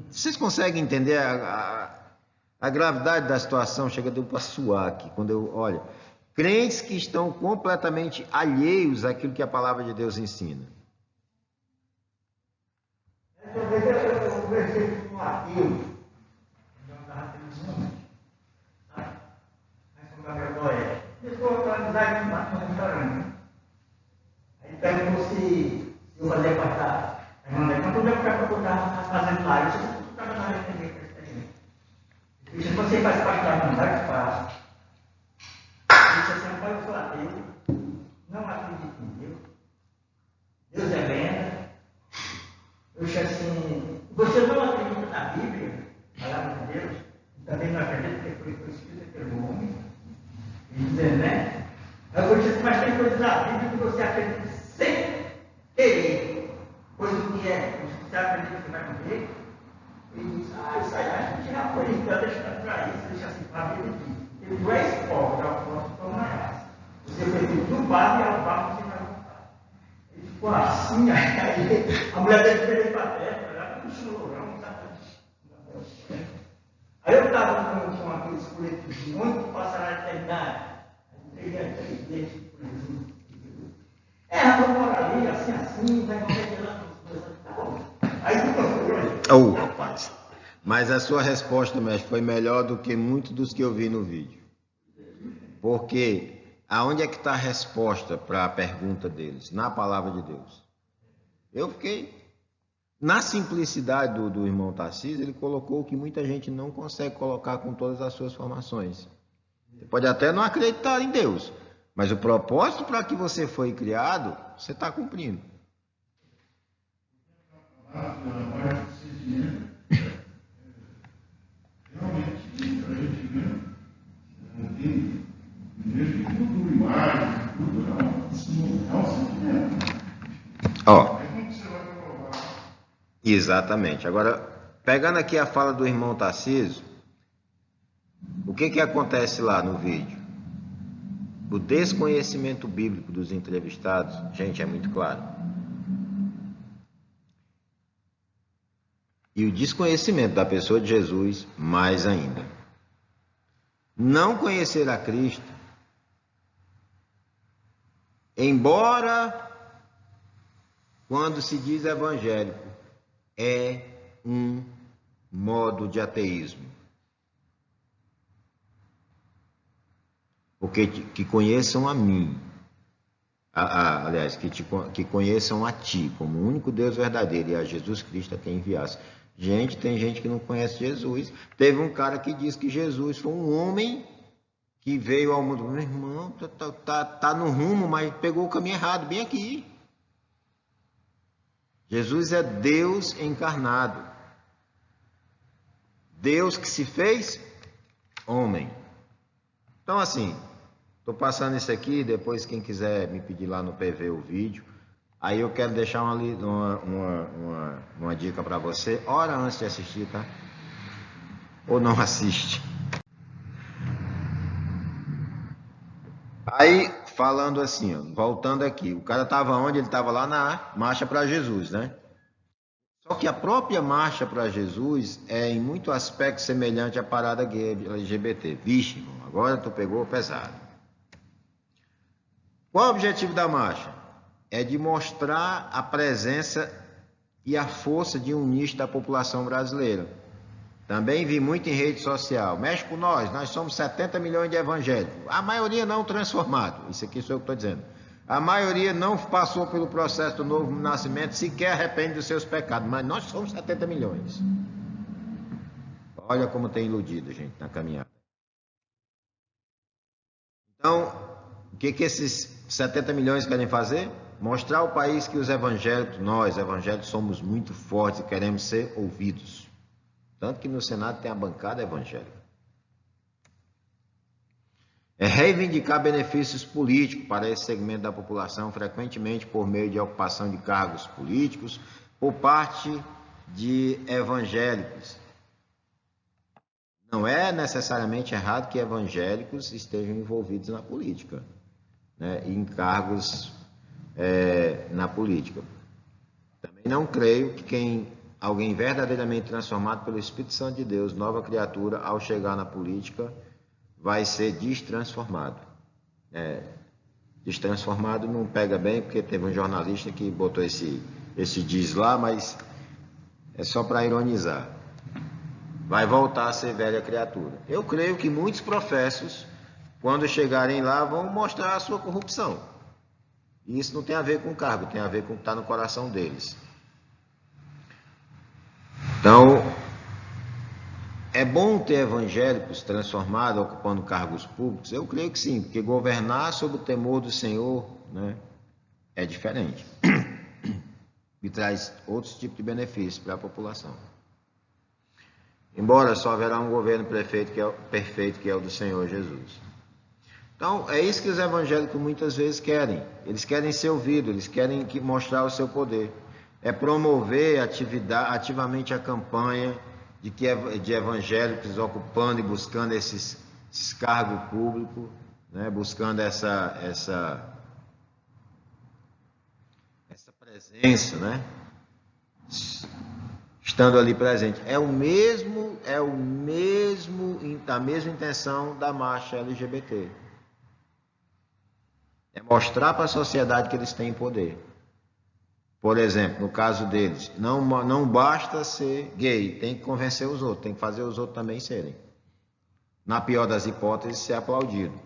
Vocês conseguem entender a gravidade da situação? Chega deu para suar aqui, quando eu olho. Crentes que estão completamente alheios àquilo que a palavra de Deus ensina. Eu conversei com um ateu, não estava tendo muito, sabe? Mas como a minha avó é, pessoa que amizade no restaurante. Aí perguntou se eu fazia parte quando eu estava fazendo lá, eu disse, eu estava na área também, eu disse, você faz parte da comunidade? Faço. Eu disse assim, eu sou ateu, não acredito em Deus, Deus é lenda. Eu disse assim, você não acredita na Bíblia, palavra de Deus? Também não acredita que foi escrito pelo homem? E dizendo, né? Eu disse, mas tem coisas da Bíblia que você acredita sem querer. Pois o que é? Você acredita que vai morrer? Ele disse, isso aí, acho que já foi, então deixa para isso, deixa assim, para a Bíblia diz. Tu és pobre, ao pobre tu tornarás. Você foi do barro e ao barro você vai voltar. Ele ficou assim, aí a mulher dele fez para a terra, ela continuou, não sabe? Aí eu estava com aqueles coletivos, onde passará a eternidade? Aí entreguei 3 meses, por exemplo. Eu moro ali, assim, vai morrer lá. Tá bom. Aí tu construiu. Rapaz. Mas a sua resposta, mestre, foi melhor do que muitos dos que eu vi no vídeo. Porque aonde é que está a resposta para a pergunta deles? Na palavra de Deus. Eu fiquei... Na simplicidade do irmão Tarcísio, ele colocou o que muita gente não consegue colocar com todas as suas formações. Você pode até não acreditar em Deus, mas o propósito para que você foi criado, você está cumprindo. Ó, exatamente. Agora, pegando aqui a fala do irmão Tarcísio, o que acontece lá no vídeo? O desconhecimento bíblico dos entrevistados, gente, é muito claro. E o desconhecimento da pessoa de Jesus, mais ainda. Não conhecer a Cristo, embora quando se diz evangélico, é um modo de ateísmo. Porque que conheçam a mim, aliás, que conheçam a ti, como o único Deus verdadeiro, e a Jesus Cristo a quem enviasse. Gente, tem gente que não conhece Jesus. Teve um cara que disse que Jesus foi um homem que veio ao mundo. Meu irmão, tá no rumo, mas pegou o caminho errado, bem aqui. Jesus é Deus encarnado. Deus que se fez homem. Então, assim, estou passando isso aqui, depois quem quiser me pedir lá no PV o vídeo, aí eu quero deixar uma dica para você, hora antes de assistir, tá? Ou não assiste. Aí, falando assim, ó, voltando aqui, o cara estava onde? Ele estava lá na Marcha para Jesus, né? Só que a própria Marcha para Jesus é em muito aspecto semelhante à parada gay LGBT. Vixe, irmão, agora tu pegou pesado. Qual é o objetivo da marcha? É de mostrar a presença e a força de um nicho da população brasileira. Também vi muito em rede social. Mexe com nós somos 70 milhões de evangélicos. A maioria não transformado. Isso aqui sou eu que estou dizendo. A maioria não passou pelo processo do novo nascimento, sequer arrepende dos seus pecados. Mas nós somos 70 milhões. Olha como tem iludido, gente, na caminhada. Então, o que esses 70 milhões querem fazer? Mostrar ao país que os evangélicos, nós evangélicos, somos muito fortes e queremos ser ouvidos. Tanto que no Senado tem a bancada evangélica. reivindicar benefícios políticos para esse segmento da população, frequentemente por meio de ocupação de cargos políticos por parte de evangélicos. Não é necessariamente errado que evangélicos estejam envolvidos na política, né, em cargos na política. Também não creio que alguém verdadeiramente transformado pelo Espírito Santo de Deus, nova criatura, ao chegar na política, vai ser destransformado. Destransformado não pega bem, porque teve um jornalista que botou esse diz lá, mas é só para ironizar. Vai voltar a ser velha criatura. Eu creio que muitos professos, quando chegarem lá, vão mostrar a sua corrupção. E isso não tem a ver com o cargo, tem a ver com o que está no coração deles. Então, é bom ter evangélicos transformados, ocupando cargos públicos? Eu creio que sim, porque governar sob o temor do Senhor, né, é diferente. E traz outros tipos de benefícios para a população. Embora só haverá um governo perfeito que é o do Senhor Jesus. Então, é isso que os evangélicos muitas vezes querem. Eles querem ser ouvidos, eles querem mostrar o seu poder. É promover ativamente a campanha de evangélicos ocupando e buscando esses cargos públicos, né, buscando essa presença, né, estando ali presente. É a mesma intenção da marcha LGBT. É mostrar para a sociedade que eles têm poder. Por exemplo, no caso deles, não basta ser gay, tem que convencer os outros, tem que fazer os outros também serem. Na pior das hipóteses, ser aplaudido.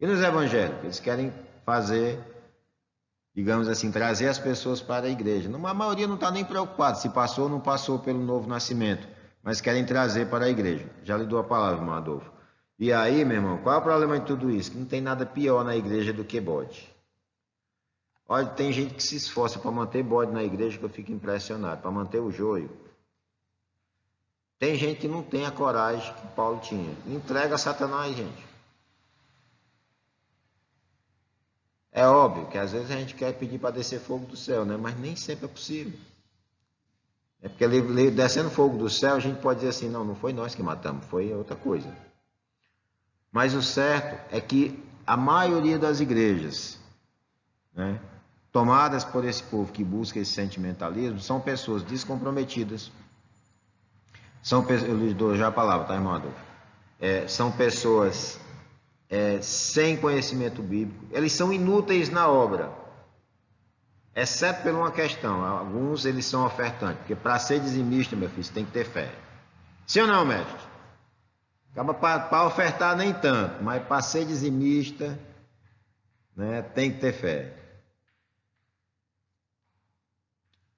E nos evangélicos, eles querem fazer, digamos assim, trazer as pessoas para a igreja. A maioria não está nem preocupada se passou ou não passou pelo novo nascimento, mas querem trazer para a igreja. Já lhe dou a palavra, irmão Adolfo. E aí, meu irmão, qual é o problema de tudo isso? Que não tem nada pior na igreja do que bode. Olha, tem gente que se esforça para manter bode na igreja que eu fico impressionado, para manter o joio. Tem gente que não tem a coragem que Paulo tinha. Entrega a Satanás, gente. É óbvio que às vezes a gente quer pedir para descer fogo do céu, né? Mas nem sempre é possível. É porque descendo fogo do céu, a gente pode dizer assim, não foi nós que matamos, foi outra coisa. Mas o certo é que a maioria das igrejas, né, tomadas por esse povo que busca esse sentimentalismo, são pessoas descomprometidas. Eu lhes dou já a palavra, tá, irmão Adolfo? São pessoas sem conhecimento bíblico. Eles são inúteis na obra, exceto por uma questão. Alguns eles são ofertantes, porque para ser dizimista, meu filho, você tem que ter fé. Sim ou não, mestre? Acaba para ofertar nem tanto, mas para ser dizimista, né, tem que ter fé.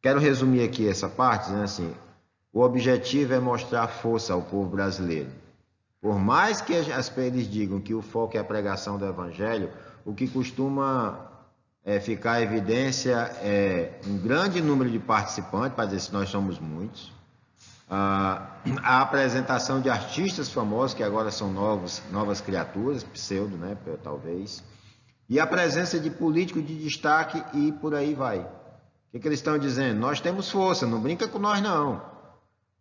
Quero resumir aqui essa parte, dizendo assim, o objetivo é mostrar força ao povo brasileiro. Por mais que eles digam que o foco é a pregação do Evangelho, o que costuma ficar em evidência é um grande número de participantes, para dizer se nós somos muitos, a apresentação de artistas famosos, que agora são novas criaturas, pseudo, né, talvez, e a presença de políticos de destaque e por aí vai. O que eles estão dizendo? Nós temos força, não brinca com nós não.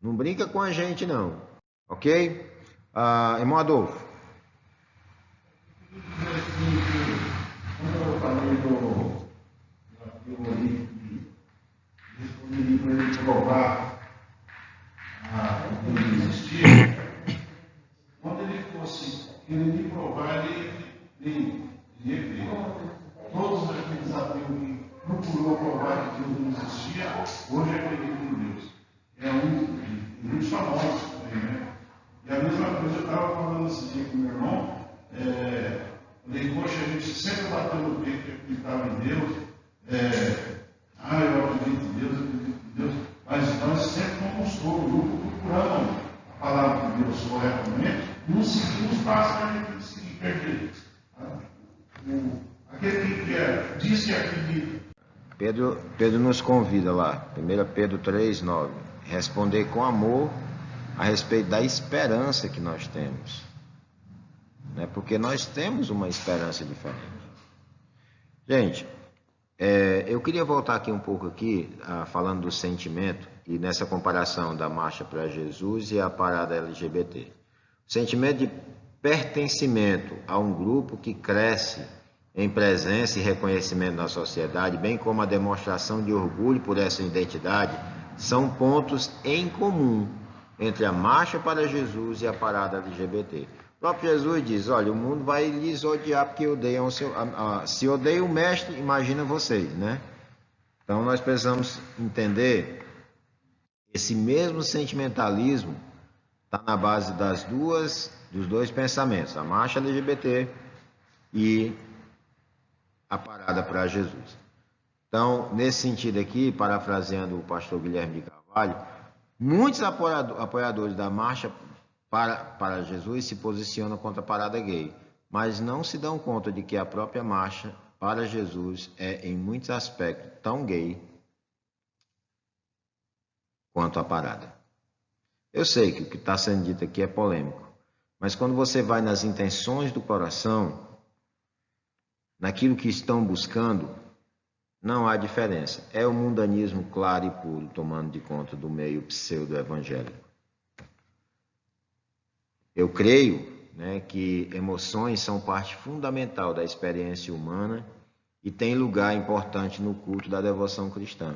Não brinca com a gente não. Ok? Irmão Adolfo. Quando eu falei do disponível para ele provar o que não existia, quando ele fosse querer provar, ele todos aqueles ateus que procurou provar que Deus não existia, hoje acreditam em Deus. Muitos famosos também, né? E a mesma coisa, eu estava falando esse dia com o meu irmão, falei, poxa, a gente sempre bateu no peito que acreditava em Deus, eu acredito em Deus, mas nós sempre fomos todo grupo procurando a palavra de Deus corretamente, não seguimos os passos que a gente tem que seguir perdido. Aquele que diz que acredita. Pedro nos convida lá, 1 Pedro 3:9, responder com amor a respeito da esperança que nós temos. né? Porque nós temos uma esperança diferente. Gente, eu queria voltar aqui um pouco falando do sentimento e nessa comparação da Marcha para Jesus e a parada LGBT. O sentimento de pertencimento a um grupo que cresce em presença e reconhecimento na sociedade, bem como a demonstração de orgulho por essa identidade, são pontos em comum entre a Marcha para Jesus e a parada LGBT. O próprio Jesus diz, olha, o mundo vai lhes odiar porque odeiam se odeia o mestre, imagina vocês, né? Então nós precisamos entender esse mesmo sentimentalismo está na base dos dois pensamentos, a Marcha LGBT e a parada para Jesus. Então, nesse sentido aqui, parafraseando o pastor Guilherme de Carvalho, muitos apoiadores da Marcha para Jesus se posicionam contra a parada gay, mas não se dão conta de que a própria Marcha para Jesus é, em muitos aspectos, tão gay quanto a parada. Eu sei que o que está sendo dito aqui é polêmico, mas quando você vai nas intenções do coração, naquilo que estão buscando, não há diferença. É o mundanismo claro e puro tomando de conta do meio pseudo-evangélico. Eu creio, né, que emoções são parte fundamental da experiência humana e tem lugar importante no culto da devoção cristã.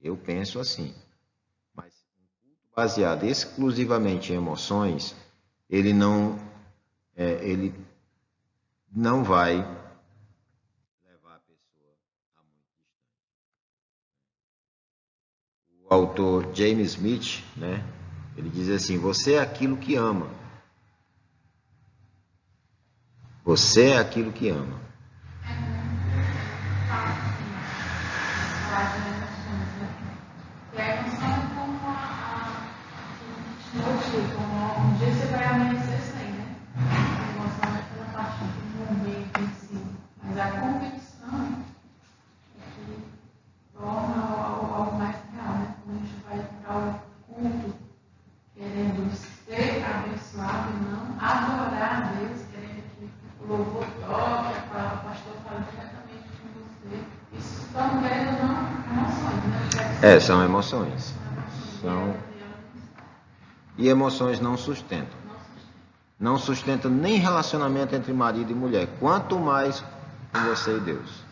Eu penso assim. Mas um culto baseado exclusivamente em emoções, ele não vai levar a pessoa a muito distante. O autor James Smith, né, ele diz assim, você é aquilo que ama. Você é aquilo que ama. E a emoção é como como um dia você vai amanhecer sem, né? A emoção é aquela parte do momento em si. Mas a convicção é que torna algo mais real, né? Quando a gente vai para o culto querendo ser abençoado e não adorar a Deus, querendo que o louvor toque, o pastor fale diretamente com você. Isso estão querendo ou não emoções, né? São emoções. E emoções não sustentam. Não sustentam nem relacionamento entre marido e mulher, quanto mais com você e Deus.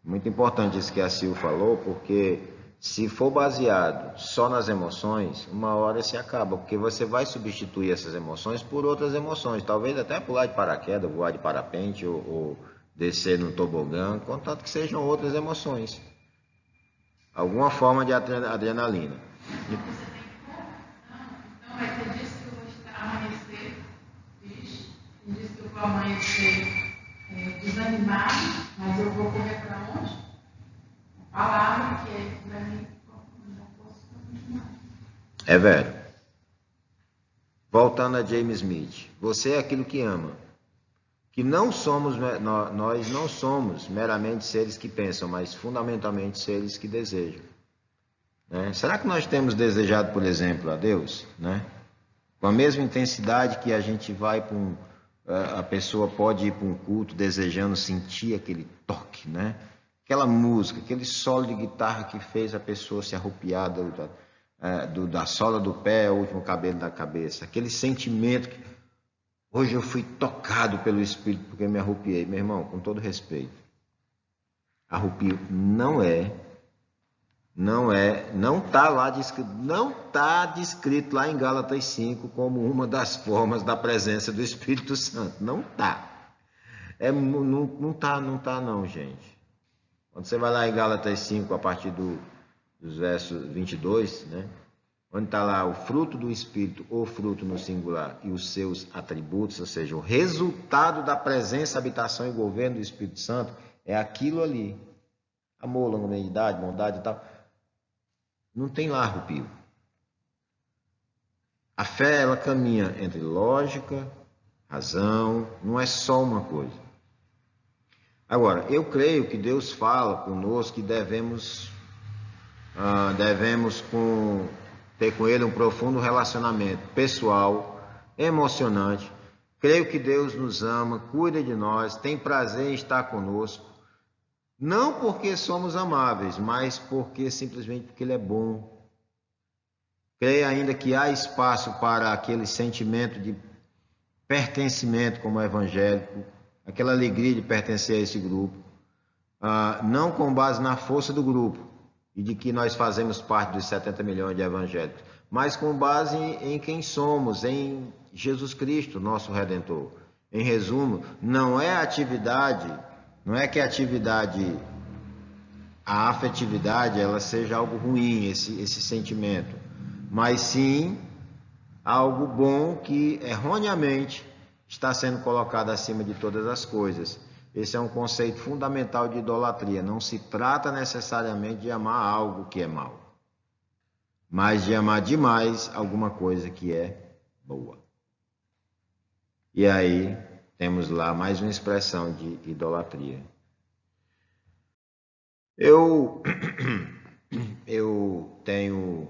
Muito importante isso que a Sil falou, porque se for baseado só nas emoções, uma hora se acaba, porque você vai substituir essas emoções por outras emoções, talvez até pular de paraquedas, voar de parapente ou descer no tobogã, contanto que sejam outras emoções. Alguma forma de adrenalina. Então vai ter dias que eu vou estar amanhecer triste, tem dias que eu vou amanhecer desanimado, mas eu vou correr para onde? A palavra que é para mim, não posso continuar. É velho. Voltando a James Smith, você é aquilo que ama. Que nós não somos meramente seres que pensam, mas fundamentalmente seres que desejam. Né? Será que nós temos desejado, por exemplo, a Deus? Né? Com a mesma intensidade que a gente vai para a pessoa pode ir para um culto desejando sentir aquele toque, né? Aquela música, aquele solo de guitarra que fez a pessoa se arrupiar da sola do pé ao último cabelo da cabeça, aquele sentimento que hoje eu fui tocado pelo Espírito porque me arrupiei. Meu irmão, com todo respeito, arrupio não está descrito lá em Gálatas 5 como uma das formas da presença do Espírito Santo. Não está. Não está não, gente. Quando você vai lá em Gálatas 5, a partir dos versos 22, né? Onde está lá o fruto do Espírito, ou fruto no singular, e os seus atributos, ou seja, o resultado da presença, habitação e governo do Espírito Santo, é aquilo ali. Amor, longanimidade, bondade e tal. Não tem lá arrupio. A fé, ela caminha entre lógica, razão, não é só uma coisa. Agora, eu creio que Deus fala conosco que devemos ter com Ele um profundo relacionamento pessoal, emocionante, Creio que Deus nos ama, cuida de nós, tem prazer em estar conosco. Não porque somos amáveis, mas simplesmente porque Ele é bom. Creio ainda que há espaço para aquele sentimento de pertencimento como evangélico, aquela alegria de pertencer a esse grupo, não com base na força do grupo e de que nós fazemos parte dos 70 milhões de evangélicos, mas com base em quem somos, em Jesus Cristo, nosso Redentor. Em resumo, não é que a afetividade, ela seja algo ruim, esse sentimento, mas sim algo bom que erroneamente está sendo colocado acima de todas as coisas. Esse é um conceito fundamental de idolatria. Não se trata necessariamente de amar algo que é mal, mas de amar demais alguma coisa que é boa. E aí temos lá mais uma expressão de idolatria. Eu tenho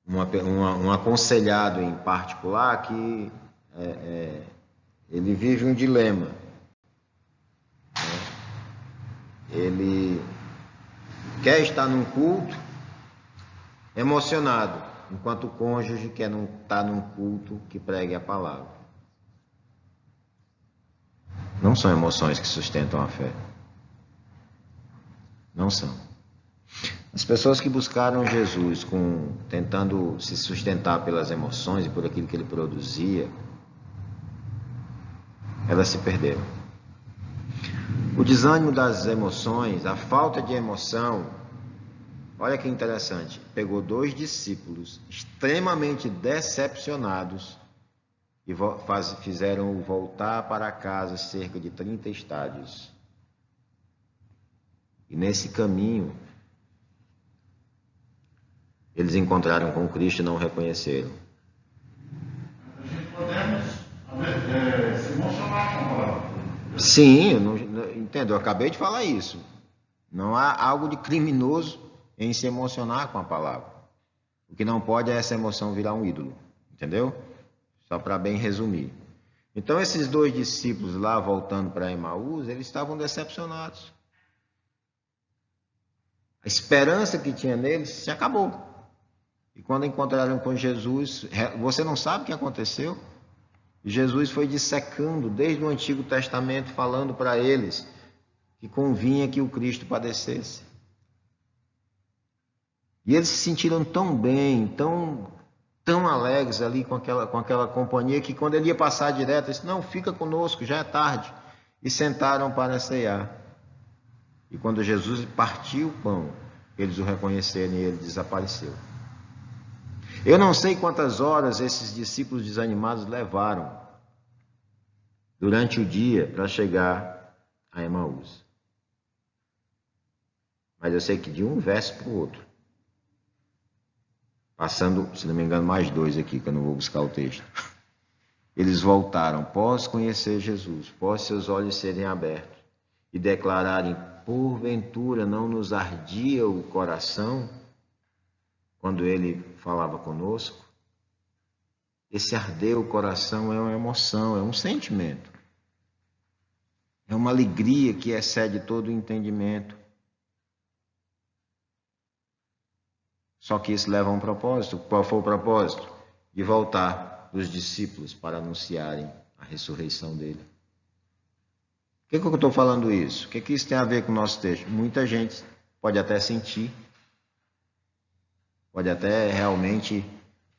um aconselhado em particular que ele vive um dilema. Ele quer estar num culto emocionado, enquanto o cônjuge quer estar num culto que pregue a palavra. Não são emoções que sustentam a fé. Não são. As pessoas que buscaram Jesus tentando se sustentar pelas emoções e por aquilo que ele produzia, elas se perderam. O desânimo das emoções, a falta de emoção, olha que interessante, pegou 2 discípulos extremamente decepcionados e fizeram-o voltar para casa cerca de 30 estádios. E nesse caminho, eles encontraram com Cristo e não o reconheceram. A gente podemos se emocionar com a palavra. Sim, eu não entendo, eu acabei de falar isso. Não há algo de criminoso em se emocionar com a palavra. O que não pode é essa emoção virar um ídolo, entendeu? Só para bem resumir. Então esses 2 discípulos lá voltando para Emaús, eles estavam decepcionados. A esperança que tinha neles se acabou. E quando encontraram com Jesus, você não sabe o que aconteceu? Jesus foi dissecando desde o Antigo Testamento, falando para eles que convinha que o Cristo padecesse. E eles se sentiram tão bem, tão alegres ali com aquela companhia, que quando ele ia passar direto, ele disse, não, fica conosco, já é tarde. E sentaram para ceiar. E quando Jesus partiu o pão, eles o reconheceram e ele desapareceu. Eu não sei quantas horas esses discípulos desanimados levaram durante o dia para chegar a Emaús. Mas eu sei que de um verso para o outro, passando, se não me engano, mais 2 aqui, que eu não vou buscar o texto, eles voltaram após conhecer Jesus, após seus olhos serem abertos e declararem, porventura não nos ardia o coração quando ele falava conosco? Esse arder o coração é uma emoção, é um sentimento. É uma alegria que excede todo o entendimento. Só que isso leva a um propósito. Qual foi o propósito? De voltar os discípulos para anunciarem a ressurreição dele. Por que eu estou falando isso? O que isso tem a ver com o nosso texto? Muita gente pode até sentir, pode até realmente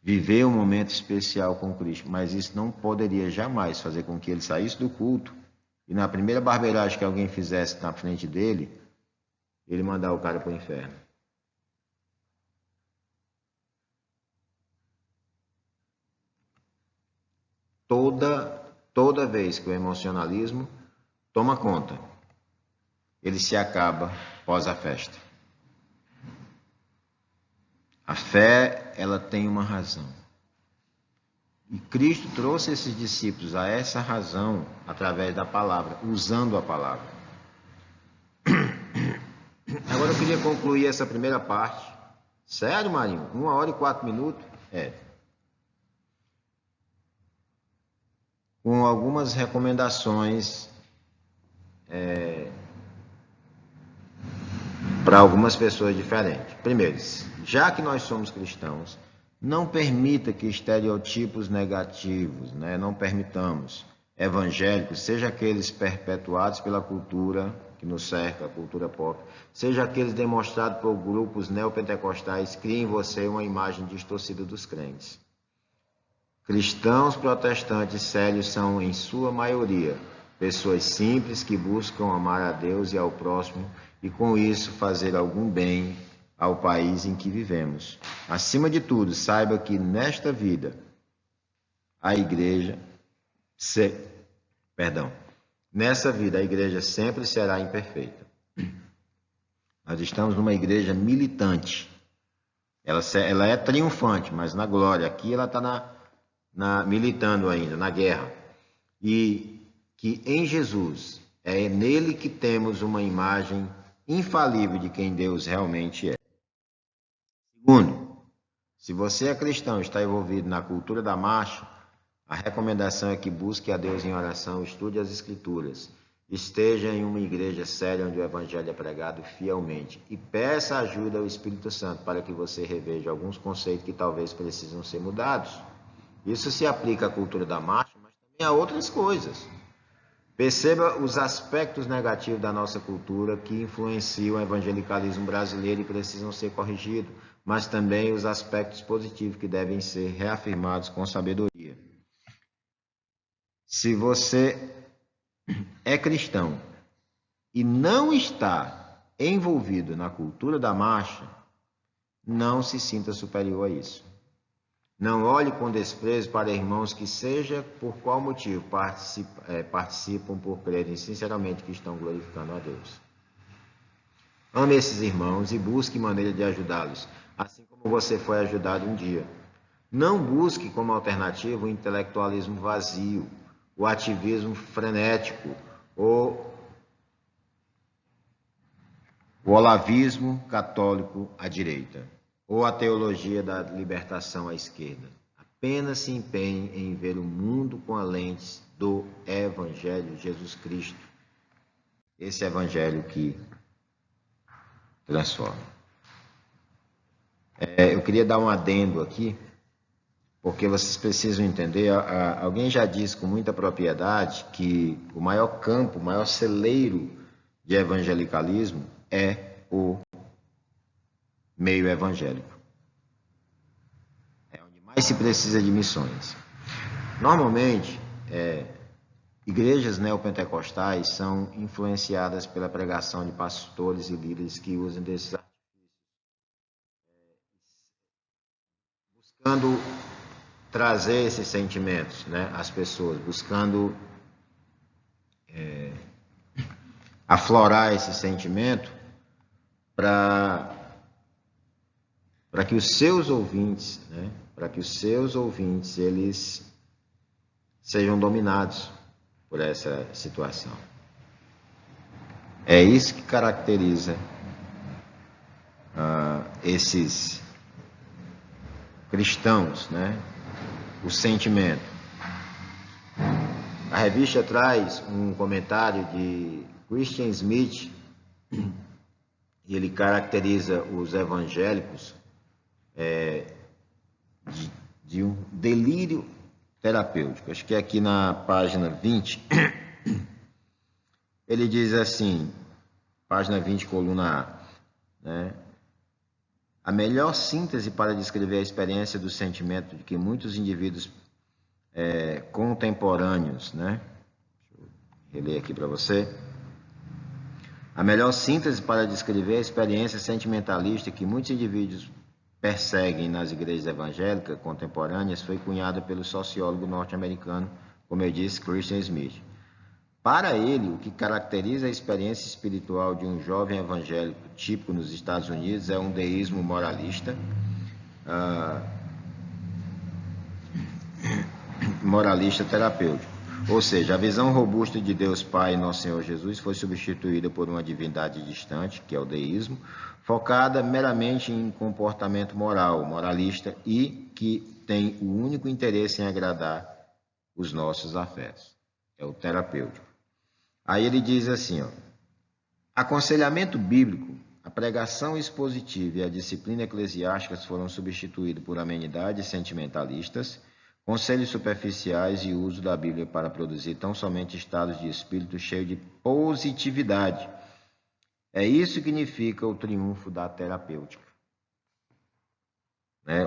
viver um momento especial com Cristo, mas isso não poderia jamais fazer com que ele saísse do culto e na primeira barbeiragem que alguém fizesse na frente dele, ele mandar o cara para o inferno. Toda vez que o emocionalismo toma conta, ele se acaba após a festa. A fé, ela tem uma razão. E Cristo trouxe esses discípulos a essa razão através da palavra, usando a palavra. Agora eu queria concluir essa primeira parte. Sério, Marinho? 1 hora e 4 minutos? É. com algumas recomendações para algumas pessoas diferentes. Primeiro, já que nós somos cristãos, não permita que estereotipos negativos, né, não permitamos evangélicos, seja aqueles perpetuados pela cultura que nos cerca, a cultura pop, seja aqueles demonstrados por grupos neopentecostais, criem em você uma imagem distorcida dos crentes. Cristãos protestantes sérios são, em sua maioria, pessoas simples que buscam amar a Deus e ao próximo e, com isso, fazer algum bem ao país em que vivemos. Acima de tudo, saiba que nesta vida, nessa vida a igreja sempre será imperfeita. Nós estamos numa igreja militante. Ela é triunfante, mas na glória. Aqui ela está militando ainda, na guerra. E que em Jesus, é nele que temos uma imagem infalível de quem Deus realmente é. Segundo, se você é cristão e está envolvido na cultura da marcha, a recomendação é que busque a Deus em oração, estude as Escrituras, esteja em uma igreja séria onde o Evangelho é pregado fielmente e peça ajuda ao Espírito Santo para que você reveja alguns conceitos que talvez precisam ser mudados. Isso se aplica à cultura da marcha, mas também a outras coisas. Perceba os aspectos negativos da nossa cultura que influenciam o evangelicalismo brasileiro e precisam ser corrigidos, mas também os aspectos positivos que devem ser reafirmados com sabedoria. Se você é cristão e não está envolvido na cultura da marcha, não se sinta superior a isso. Não olhe com desprezo para irmãos que, seja por qual motivo, participam por crerem sinceramente que estão glorificando a Deus. Ame esses irmãos e busque maneira de ajudá-los, assim como você foi ajudado um dia. Não busque como alternativa o intelectualismo vazio, o ativismo frenético ou o olavismo católico à direita, ou a teologia da libertação à esquerda. Apenas se empenhe em ver o mundo com as lentes do Evangelho de Jesus Cristo. Esse Evangelho que transforma. Eu queria dar um adendo aqui, porque vocês precisam entender, alguém já disse com muita propriedade que o maior campo, o maior celeiro de evangelicalismo é o meio evangélico. É onde mais se precisa de missões. Normalmente, igrejas neopentecostais são influenciadas pela pregação de pastores e líderes que usam desses artifícios, buscando trazer esses sentimentos, né, às pessoas, buscando aflorar esse sentimento para que os seus ouvintes, né, eles sejam dominados por essa situação. É isso que caracteriza esses cristãos, né? O sentimento. A revista traz um comentário de Christian Smith e ele caracteriza os evangélicos de um delírio terapêutico. Acho que aqui na página 20, ele diz assim, página 20, coluna A, né? A melhor síntese para descrever a experiência do sentimento de que muitos indivíduos contemporâneos, né? Deixa eu reler aqui para você. A melhor síntese para descrever a experiência sentimentalista que muitos indivíduos perseguem nas igrejas evangélicas contemporâneas foi cunhada pelo sociólogo norte-americano, como eu disse, Christian Smith. Para ele, o que caracteriza a experiência espiritual de um jovem evangélico típico nos Estados Unidos é um deísmo moralista, moralista terapêutico. Ou seja, a visão robusta de Deus Pai e Nosso Senhor Jesus foi substituída por uma divindade distante, que é o deísmo, focada meramente em comportamento moral, moralista, e que tem o único interesse em agradar os nossos afetos. É o terapêutico. Aí ele diz assim, ó, aconselhamento bíblico, a pregação expositiva e a disciplina eclesiástica foram substituídos por amenidades sentimentalistas, conselhos superficiais e uso da Bíblia para produzir tão somente estados de espírito cheios de positividade. É isso que significa o triunfo da terapêutica.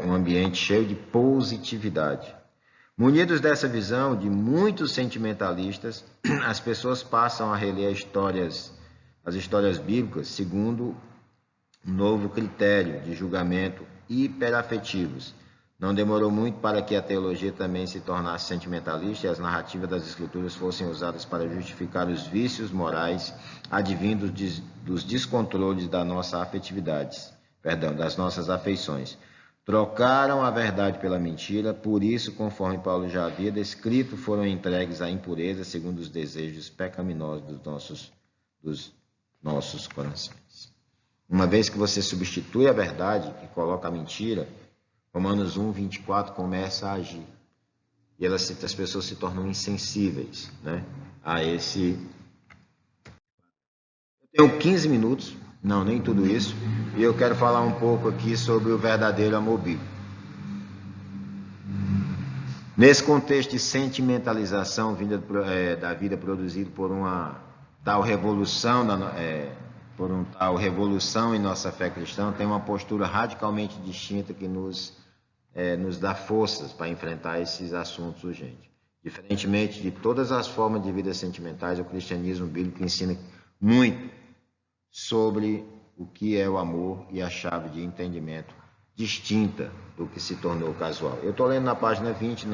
Um ambiente cheio de positividade. Munidos dessa visão de muitos sentimentalistas, as pessoas passam a reler as histórias bíblicas segundo um novo critério de julgamento hiperafetivos. Não demorou muito para que a teologia também se tornasse sentimentalista e as narrativas das Escrituras fossem usadas para justificar os vícios morais advindos dos descontroles das nossas afeições. Trocaram a verdade pela mentira, por isso, conforme Paulo já havia descrito, foram entregues à impureza segundo os desejos pecaminosos dos nossos corações. Uma vez que você substitui a verdade e coloca a mentira, Romanos 1, 24 começa a agir. E as pessoas se tornam insensíveis, a esse... Eu tenho 15 minutos, não, nem tudo isso, e eu quero falar um pouco aqui sobre o verdadeiro amor bíblico. Nesse contexto de sentimentalização vinda da vida produzido por uma tal revolução, em nossa fé cristã, tem uma postura radicalmente distinta que nos dá forças para enfrentar esses assuntos urgentes. Diferentemente de todas as formas de vida sentimentais, o cristianismo bíblico ensina muito sobre o que é o amor e a chave de entendimento distinta do que se tornou casual. Eu estou lendo na página 20,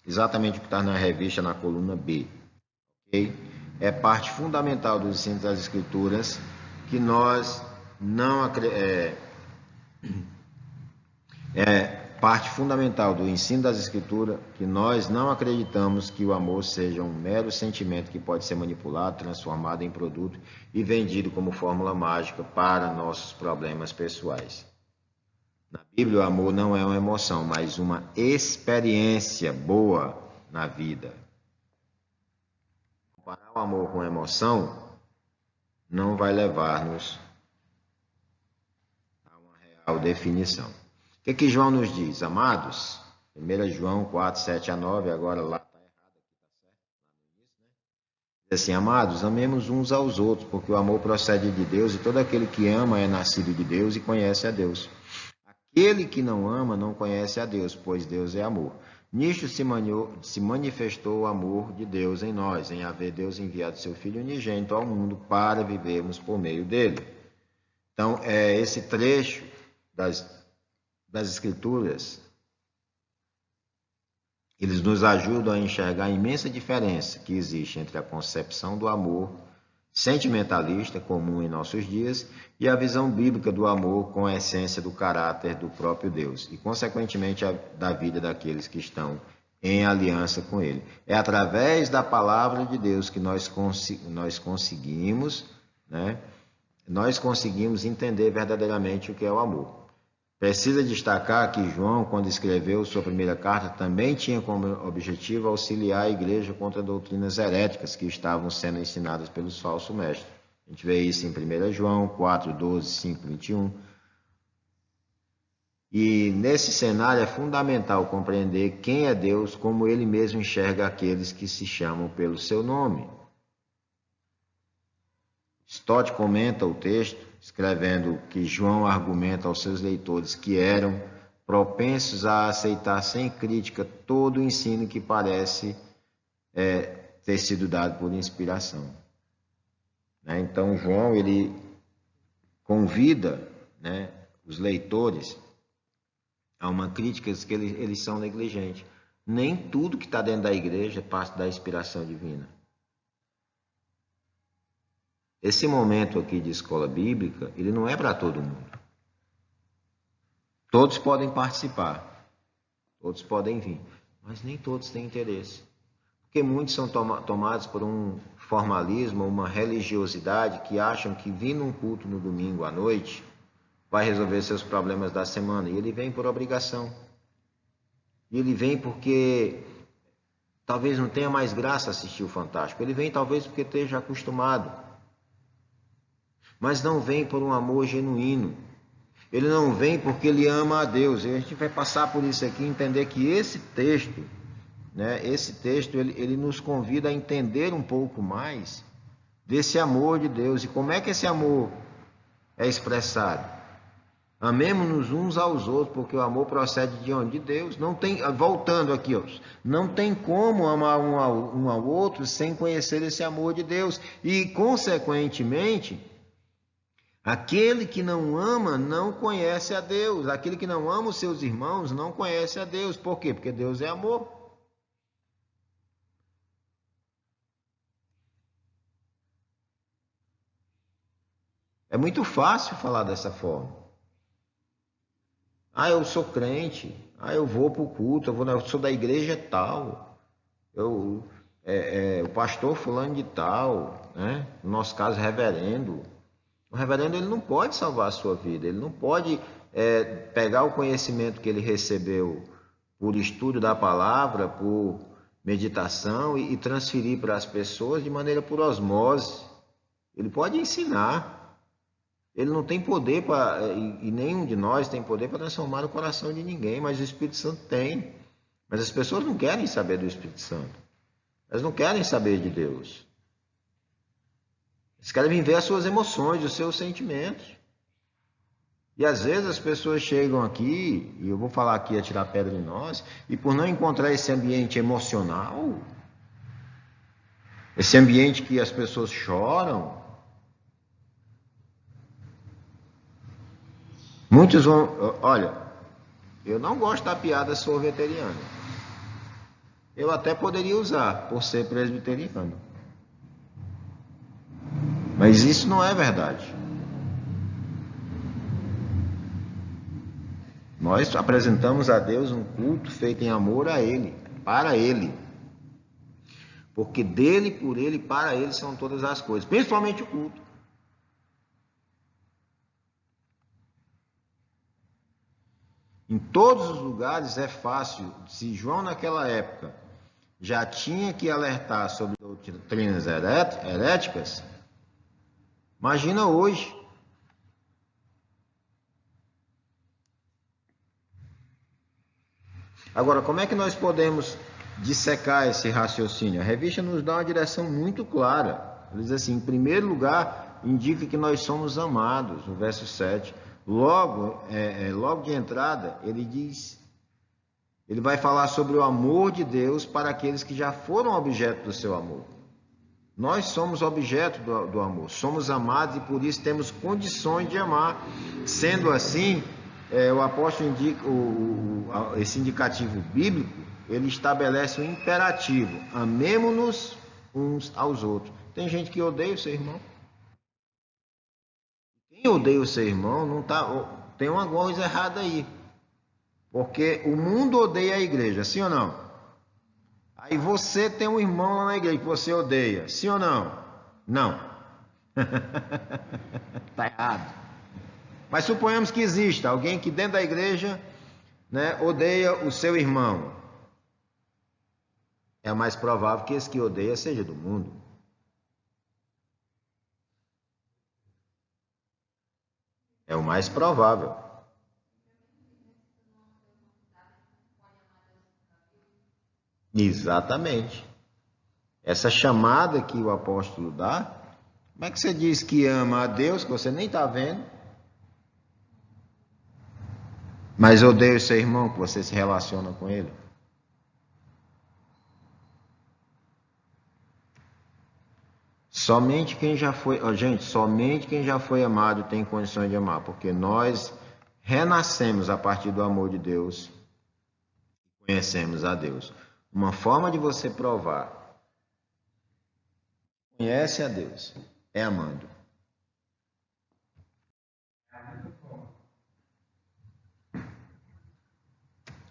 exatamente o que está na revista, na coluna B. Okay? É parte fundamental dos ensinos das Escrituras que nós não parte fundamental do ensino das Escrituras que nós não acreditamos que o amor seja um mero sentimento que pode ser manipulado, transformado em produto e vendido como fórmula mágica para nossos problemas pessoais. Na Bíblia, o amor não é uma emoção, mas uma experiência boa na vida. Comparar o amor com a emoção não vai levar-nos a uma real definição. O que João nos diz? Amados, 1 João 4, 7 a 9, agora lá está errado, aqui está certo, lá no início, Diz assim, amados, amemos uns aos outros, porque o amor procede de Deus e todo aquele que ama é nascido de Deus e conhece a Deus. Aquele que não ama não conhece a Deus, pois Deus é amor. Nisto se manifestou o amor de Deus em nós, em haver Deus enviado seu Filho unigênito ao mundo para vivermos por meio dele. Então, esse trecho das Escrituras, eles nos ajudam a enxergar a imensa diferença que existe entre a concepção do amor sentimentalista, comum em nossos dias, e a visão bíblica do amor com a essência do caráter do próprio Deus, e, consequentemente, da vida daqueles que estão em aliança com Ele. É através da palavra de Deus que nós conseguimos entender verdadeiramente o que é o amor. Precisa destacar que João, quando escreveu sua primeira carta, também tinha como objetivo auxiliar a igreja contra doutrinas heréticas que estavam sendo ensinadas pelos falsos mestres. A gente vê isso em 1 João 4, 12, 5, 21. E nesse cenário é fundamental compreender quem é Deus, como Ele mesmo enxerga aqueles que se chamam pelo seu nome. Stott comenta o texto, escrevendo que João argumenta aos seus leitores que eram propensos a aceitar sem crítica todo o ensino que parece ter sido dado por inspiração. Então, João ele convida os leitores a uma crítica que eles são negligentes. Nem tudo que está dentro da igreja parte da inspiração divina. Esse momento aqui de escola bíblica, ele não é para todo mundo. Todos podem participar, todos podem vir, mas nem todos têm interesse. Porque muitos são tomados por um formalismo, uma religiosidade que acham que vir num culto no domingo à noite vai resolver seus problemas da semana. E ele vem por obrigação. E ele vem porque talvez não tenha mais graça assistir o Fantástico. Ele vem talvez porque esteja acostumado. Mas não vem por um amor genuíno. Ele não vem porque ele ama a Deus. E a gente vai passar por isso aqui e entender que esse texto, né, ele nos convida a entender um pouco mais desse amor de Deus. E como é que esse amor é expressado? Amemos-nos uns aos outros, porque o amor procede de onde? De Deus. Não tem, voltando aqui, ó, não tem como amar um ao outro sem conhecer esse amor de Deus. E, consequentemente, aquele que não ama não conhece a Deus. Aquele que não ama os seus irmãos não conhece a Deus. Por quê? Porque Deus é amor. É muito fácil falar dessa forma. Eu sou crente. Eu vou para o culto. Eu sou da igreja tal. O pastor fulano de tal, né? No nosso caso, reverendo. O reverendo ele não pode salvar a sua vida. Ele não pode pegar o conhecimento que ele recebeu por estudo da palavra, por meditação e transferir para as pessoas de maneira por osmose. Ele pode ensinar. Ele não tem poder e nenhum de nós tem poder para transformar o coração de ninguém, mas o Espírito Santo tem. Mas as pessoas não querem saber do Espírito Santo. Elas não querem saber de Deus. Eles querem viver as suas emoções, os seus sentimentos. E às vezes as pessoas chegam aqui, e eu vou falar aqui a tirar pedra em nós, e por não encontrar esse ambiente emocional, esse ambiente que as pessoas choram, muitos vão... Olha, eu não gosto da piada sorveteriana. Eu até poderia usar, por ser presbiteriano. Mas isso não é verdade. Nós apresentamos a Deus um culto feito em amor a Ele, para Ele. Porque dele, por Ele, para Ele são todas as coisas, principalmente o culto. Em todos os lugares é fácil. Se João naquela época já tinha que alertar sobre doutrinas heréticas, imagina hoje. Agora, como é que nós podemos dissecar esse raciocínio? A revista nos dá uma direção muito clara. Ele diz assim, em primeiro lugar, indica que nós somos amados, no verso 7. Logo de entrada, ele vai falar sobre o amor de Deus para aqueles que já foram objeto do seu amor. Nós somos objeto do amor, somos amados e por isso temos condições de amar. Sendo assim, o apóstolo indica, esse indicativo bíblico, ele estabelece um imperativo: amemo-nos uns aos outros. Tem gente que odeia o seu irmão. Quem odeia o seu irmão não tem uma coisa errada aí. Porque o mundo odeia a igreja, sim ou não? Aí você tem um irmão lá na igreja que você odeia, sim ou não? Não. Está errado. Mas suponhamos que exista alguém que dentro da igreja, né, odeia o seu irmão. É mais provável que esse que odeia seja do mundo. É o mais provável. Exatamente. Essa chamada que o apóstolo dá, como é que você diz que ama a Deus, que você nem está vendo, mas odeia o seu irmão, que você se relaciona com ele? Somente quem já foi, somente quem já foi amado tem condições de amar, porque nós renascemos a partir do amor de Deus e conhecemos a Deus. Uma forma de você provar que conhece a Deus é amando.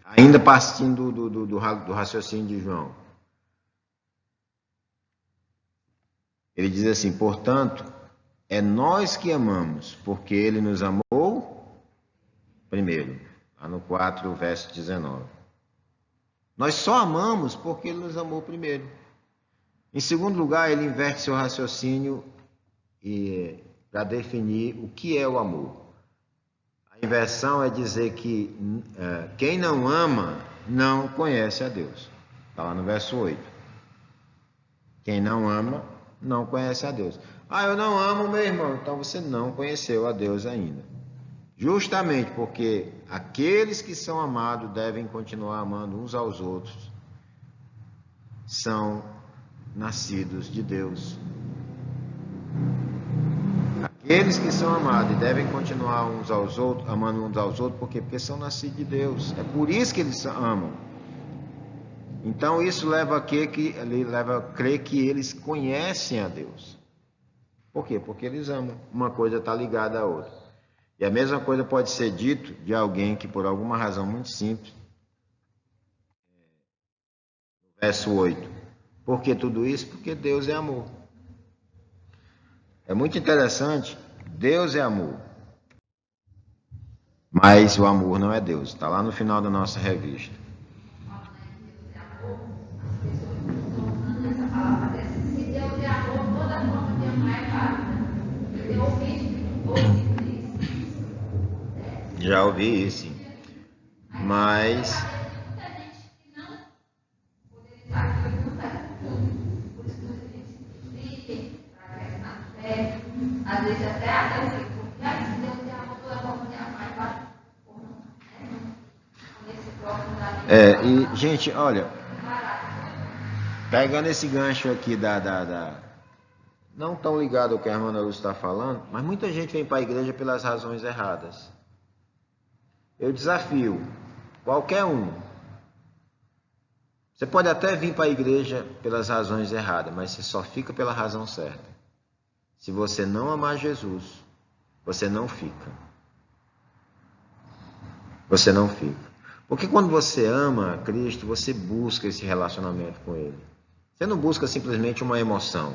Ainda partindo do raciocínio de João. Ele diz assim, portanto, é nós que amamos, porque ele nos amou primeiro. Lá no 4, verso 19. Nós só amamos porque Ele nos amou primeiro. Em segundo lugar, ele inverte seu raciocínio para definir o que é o amor. A inversão é dizer que quem não ama não conhece a Deus. Está lá no verso 8. Quem não ama não conhece a Deus. Eu não amo meu irmão. Então você não conheceu a Deus ainda. Justamente porque aqueles que são amados devem continuar amando uns aos outros. São nascidos de Deus. Aqueles que são amados e devem continuar uns aos outros, amando uns aos outros, porque são nascidos de Deus. É por isso que eles amam. Então isso leva a crer que eles conhecem a Deus. Por quê? Porque eles amam. Uma coisa está ligada à outra. E a mesma coisa pode ser dito de alguém que por alguma razão muito simples, verso 8. Por que tudo isso? Porque Deus é amor. É muito interessante, Deus é amor. Mas o amor não é Deus. Está lá no final da nossa revista. Se Deus é amor, toda forma de amar é válida. Eu ouvi isso. Já ouvi isso, sim. Mas Muita gente que não poderia estar aqui, não está aqui. Por isso muita gente se explica, para crescer na fé. Às vezes até a Deus, porque se Deus é amor, toda forma de amar é válida. Nesse próximo da gente, olha, pegando esse gancho aqui não tão ligado ao que a irmã Luz está falando, mas muita gente vem para a igreja pelas razões erradas. Eu desafio qualquer um. Você pode até vir para a igreja pelas razões erradas, mas você só fica pela razão certa. Se você não amar Jesus, você não fica. Você não fica. Porque quando você ama Cristo, você busca esse relacionamento com Ele. Você não busca simplesmente uma emoção.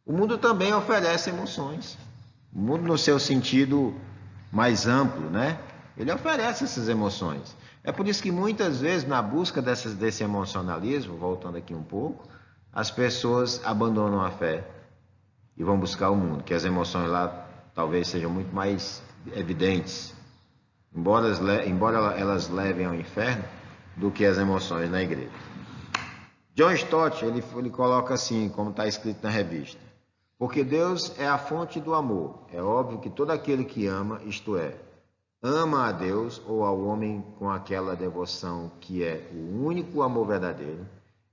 O mundo também oferece emoções. O mundo no seu sentido mais amplo, né? Ele oferece essas emoções. É por isso que muitas vezes, na busca desse emocionalismo, voltando aqui um pouco, as pessoas abandonam a fé e vão buscar o mundo, que as emoções lá talvez sejam muito mais evidentes, embora elas levem ao inferno, do que as emoções na igreja. John Stott, ele coloca assim, como está escrito na revista: porque Deus é a fonte do amor. É óbvio que todo aquele que ama, isto é, ama a Deus ou ao homem com aquela devoção que é o único amor verdadeiro,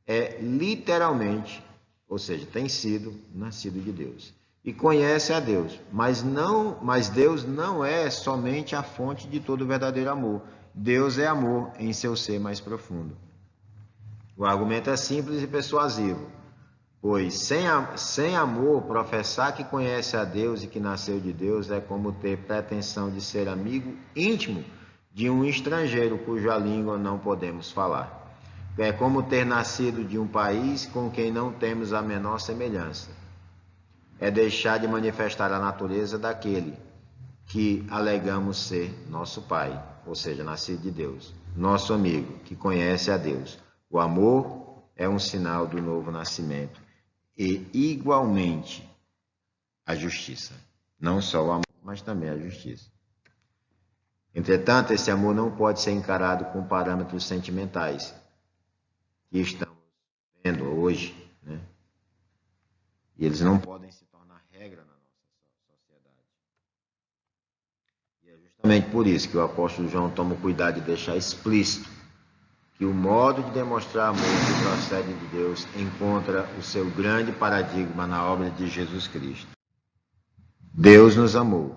é literalmente, ou seja, tem sido nascido de Deus. E conhece a Deus, mas Deus não é somente a fonte de todo o verdadeiro amor. Deus é amor em seu ser mais profundo. O argumento é simples e persuasivo, pois sem amor, professar que conhece a Deus e que nasceu de Deus é como ter pretensão de ser amigo íntimo de um estrangeiro cuja língua não podemos falar. É como ter nascido de um país com quem não temos a menor semelhança. É deixar de manifestar a natureza daquele que alegamos ser nosso pai, ou seja, nascido de Deus, nosso amigo, que conhece a Deus. O amor é um sinal do novo nascimento e, igualmente, a justiça. Não só o amor, mas também a justiça. Entretanto, esse amor não pode ser encarado com parâmetros sentimentais que estamos vendo hoje, né? E eles não podem se tornar regra na nossa sociedade. E é justamente por isso que o apóstolo João toma o cuidado de deixar explícito que o modo de demonstrar amor que procede de Deus encontra o seu grande paradigma na obra de Jesus Cristo. Deus nos amou,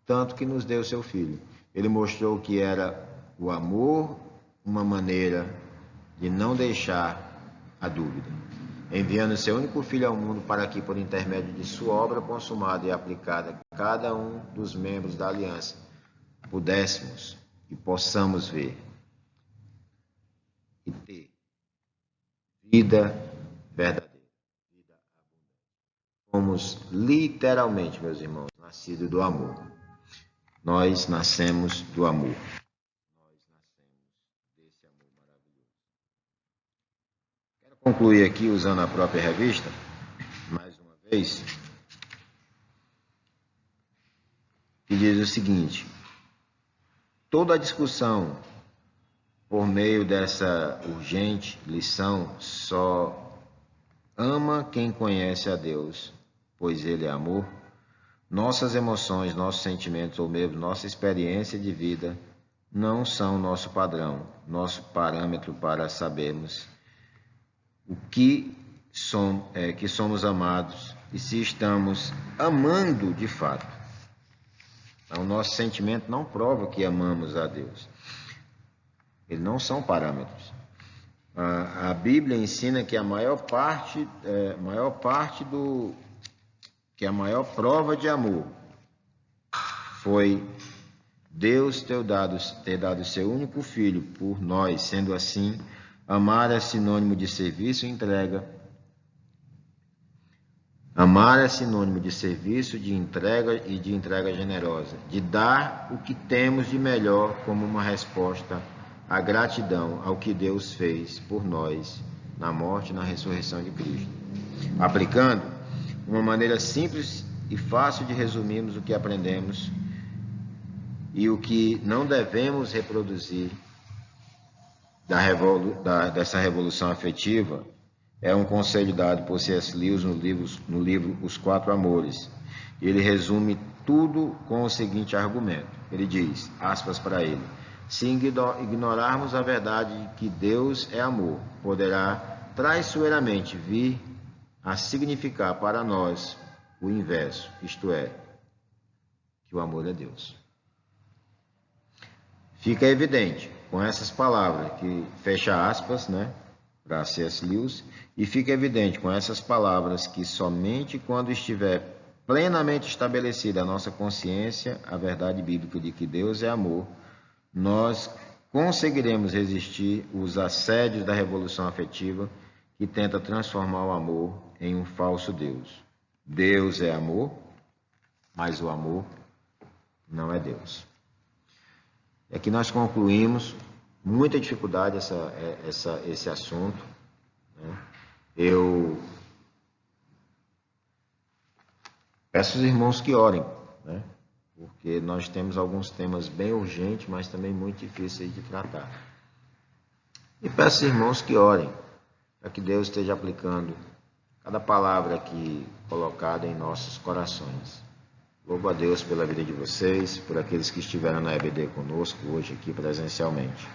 tanto que nos deu seu Filho. Ele mostrou que era o amor uma maneira de não deixar a dúvida, enviando seu único Filho ao mundo para que, por intermédio de sua obra consumada e aplicada a cada um dos membros da aliança, pudéssemos e possamos ver e ter vida verdadeira, vida abundante. Fomos literalmente, meus irmãos, nascidos do amor. Nós nascemos do amor. Nós nascemos desse esse amor maravilhoso. Quero concluir aqui usando a própria revista, mais uma vez, que diz o seguinte: toda a discussão por meio dessa urgente lição só ama quem conhece a Deus, pois Ele é amor. Nossas emoções, nossos sentimentos ou mesmo nossa experiência de vida não são nosso padrão, nosso parâmetro para sabermos o que somos amados e se estamos amando de fato. Então, o nosso sentimento não prova que amamos a Deus. Eles não são parâmetros. A Bíblia ensina que a maior prova de amor foi Deus ter dado seu único filho por nós. Sendo assim, amar é sinônimo de serviço e entrega. Amar é sinônimo de serviço, de entrega e de entrega generosa, de dar o que temos de melhor como uma resposta à gratidão ao que Deus fez por nós na morte e na ressurreição de Cristo. Aplicando uma maneira simples e fácil de resumirmos o que aprendemos e o que não devemos reproduzir dessa revolução afetiva, é um conselho dado por C.S. Lewis no livro Os Quatro Amores. Ele resume tudo com o seguinte argumento. Ele diz, aspas para ele: se ignorarmos a verdade de que Deus é amor, poderá traiçoeiramente vir a significar para nós o inverso, isto é, que o amor é Deus. Fica evidente com essas palavras, que fecha aspas, né, para C.S. Lewis, e fica evidente com essas palavras que somente quando estiver plenamente estabelecida a nossa consciência, a verdade bíblica de que Deus é amor, nós conseguiremos resistir os assédios da revolução afetiva que tenta transformar o amor em um falso Deus. Deus é amor, mas o amor não é Deus. É que nós concluímos muita dificuldade esse assunto, né? Eu peço aos irmãos que orem, né? Porque nós temos alguns temas bem urgentes, mas também muito difíceis de tratar. E peço aos irmãos que orem, para que Deus esteja aplicando cada palavra aqui colocada em nossos corações. Louvo a Deus pela vida de vocês, por aqueles que estiveram na EBD conosco hoje aqui presencialmente.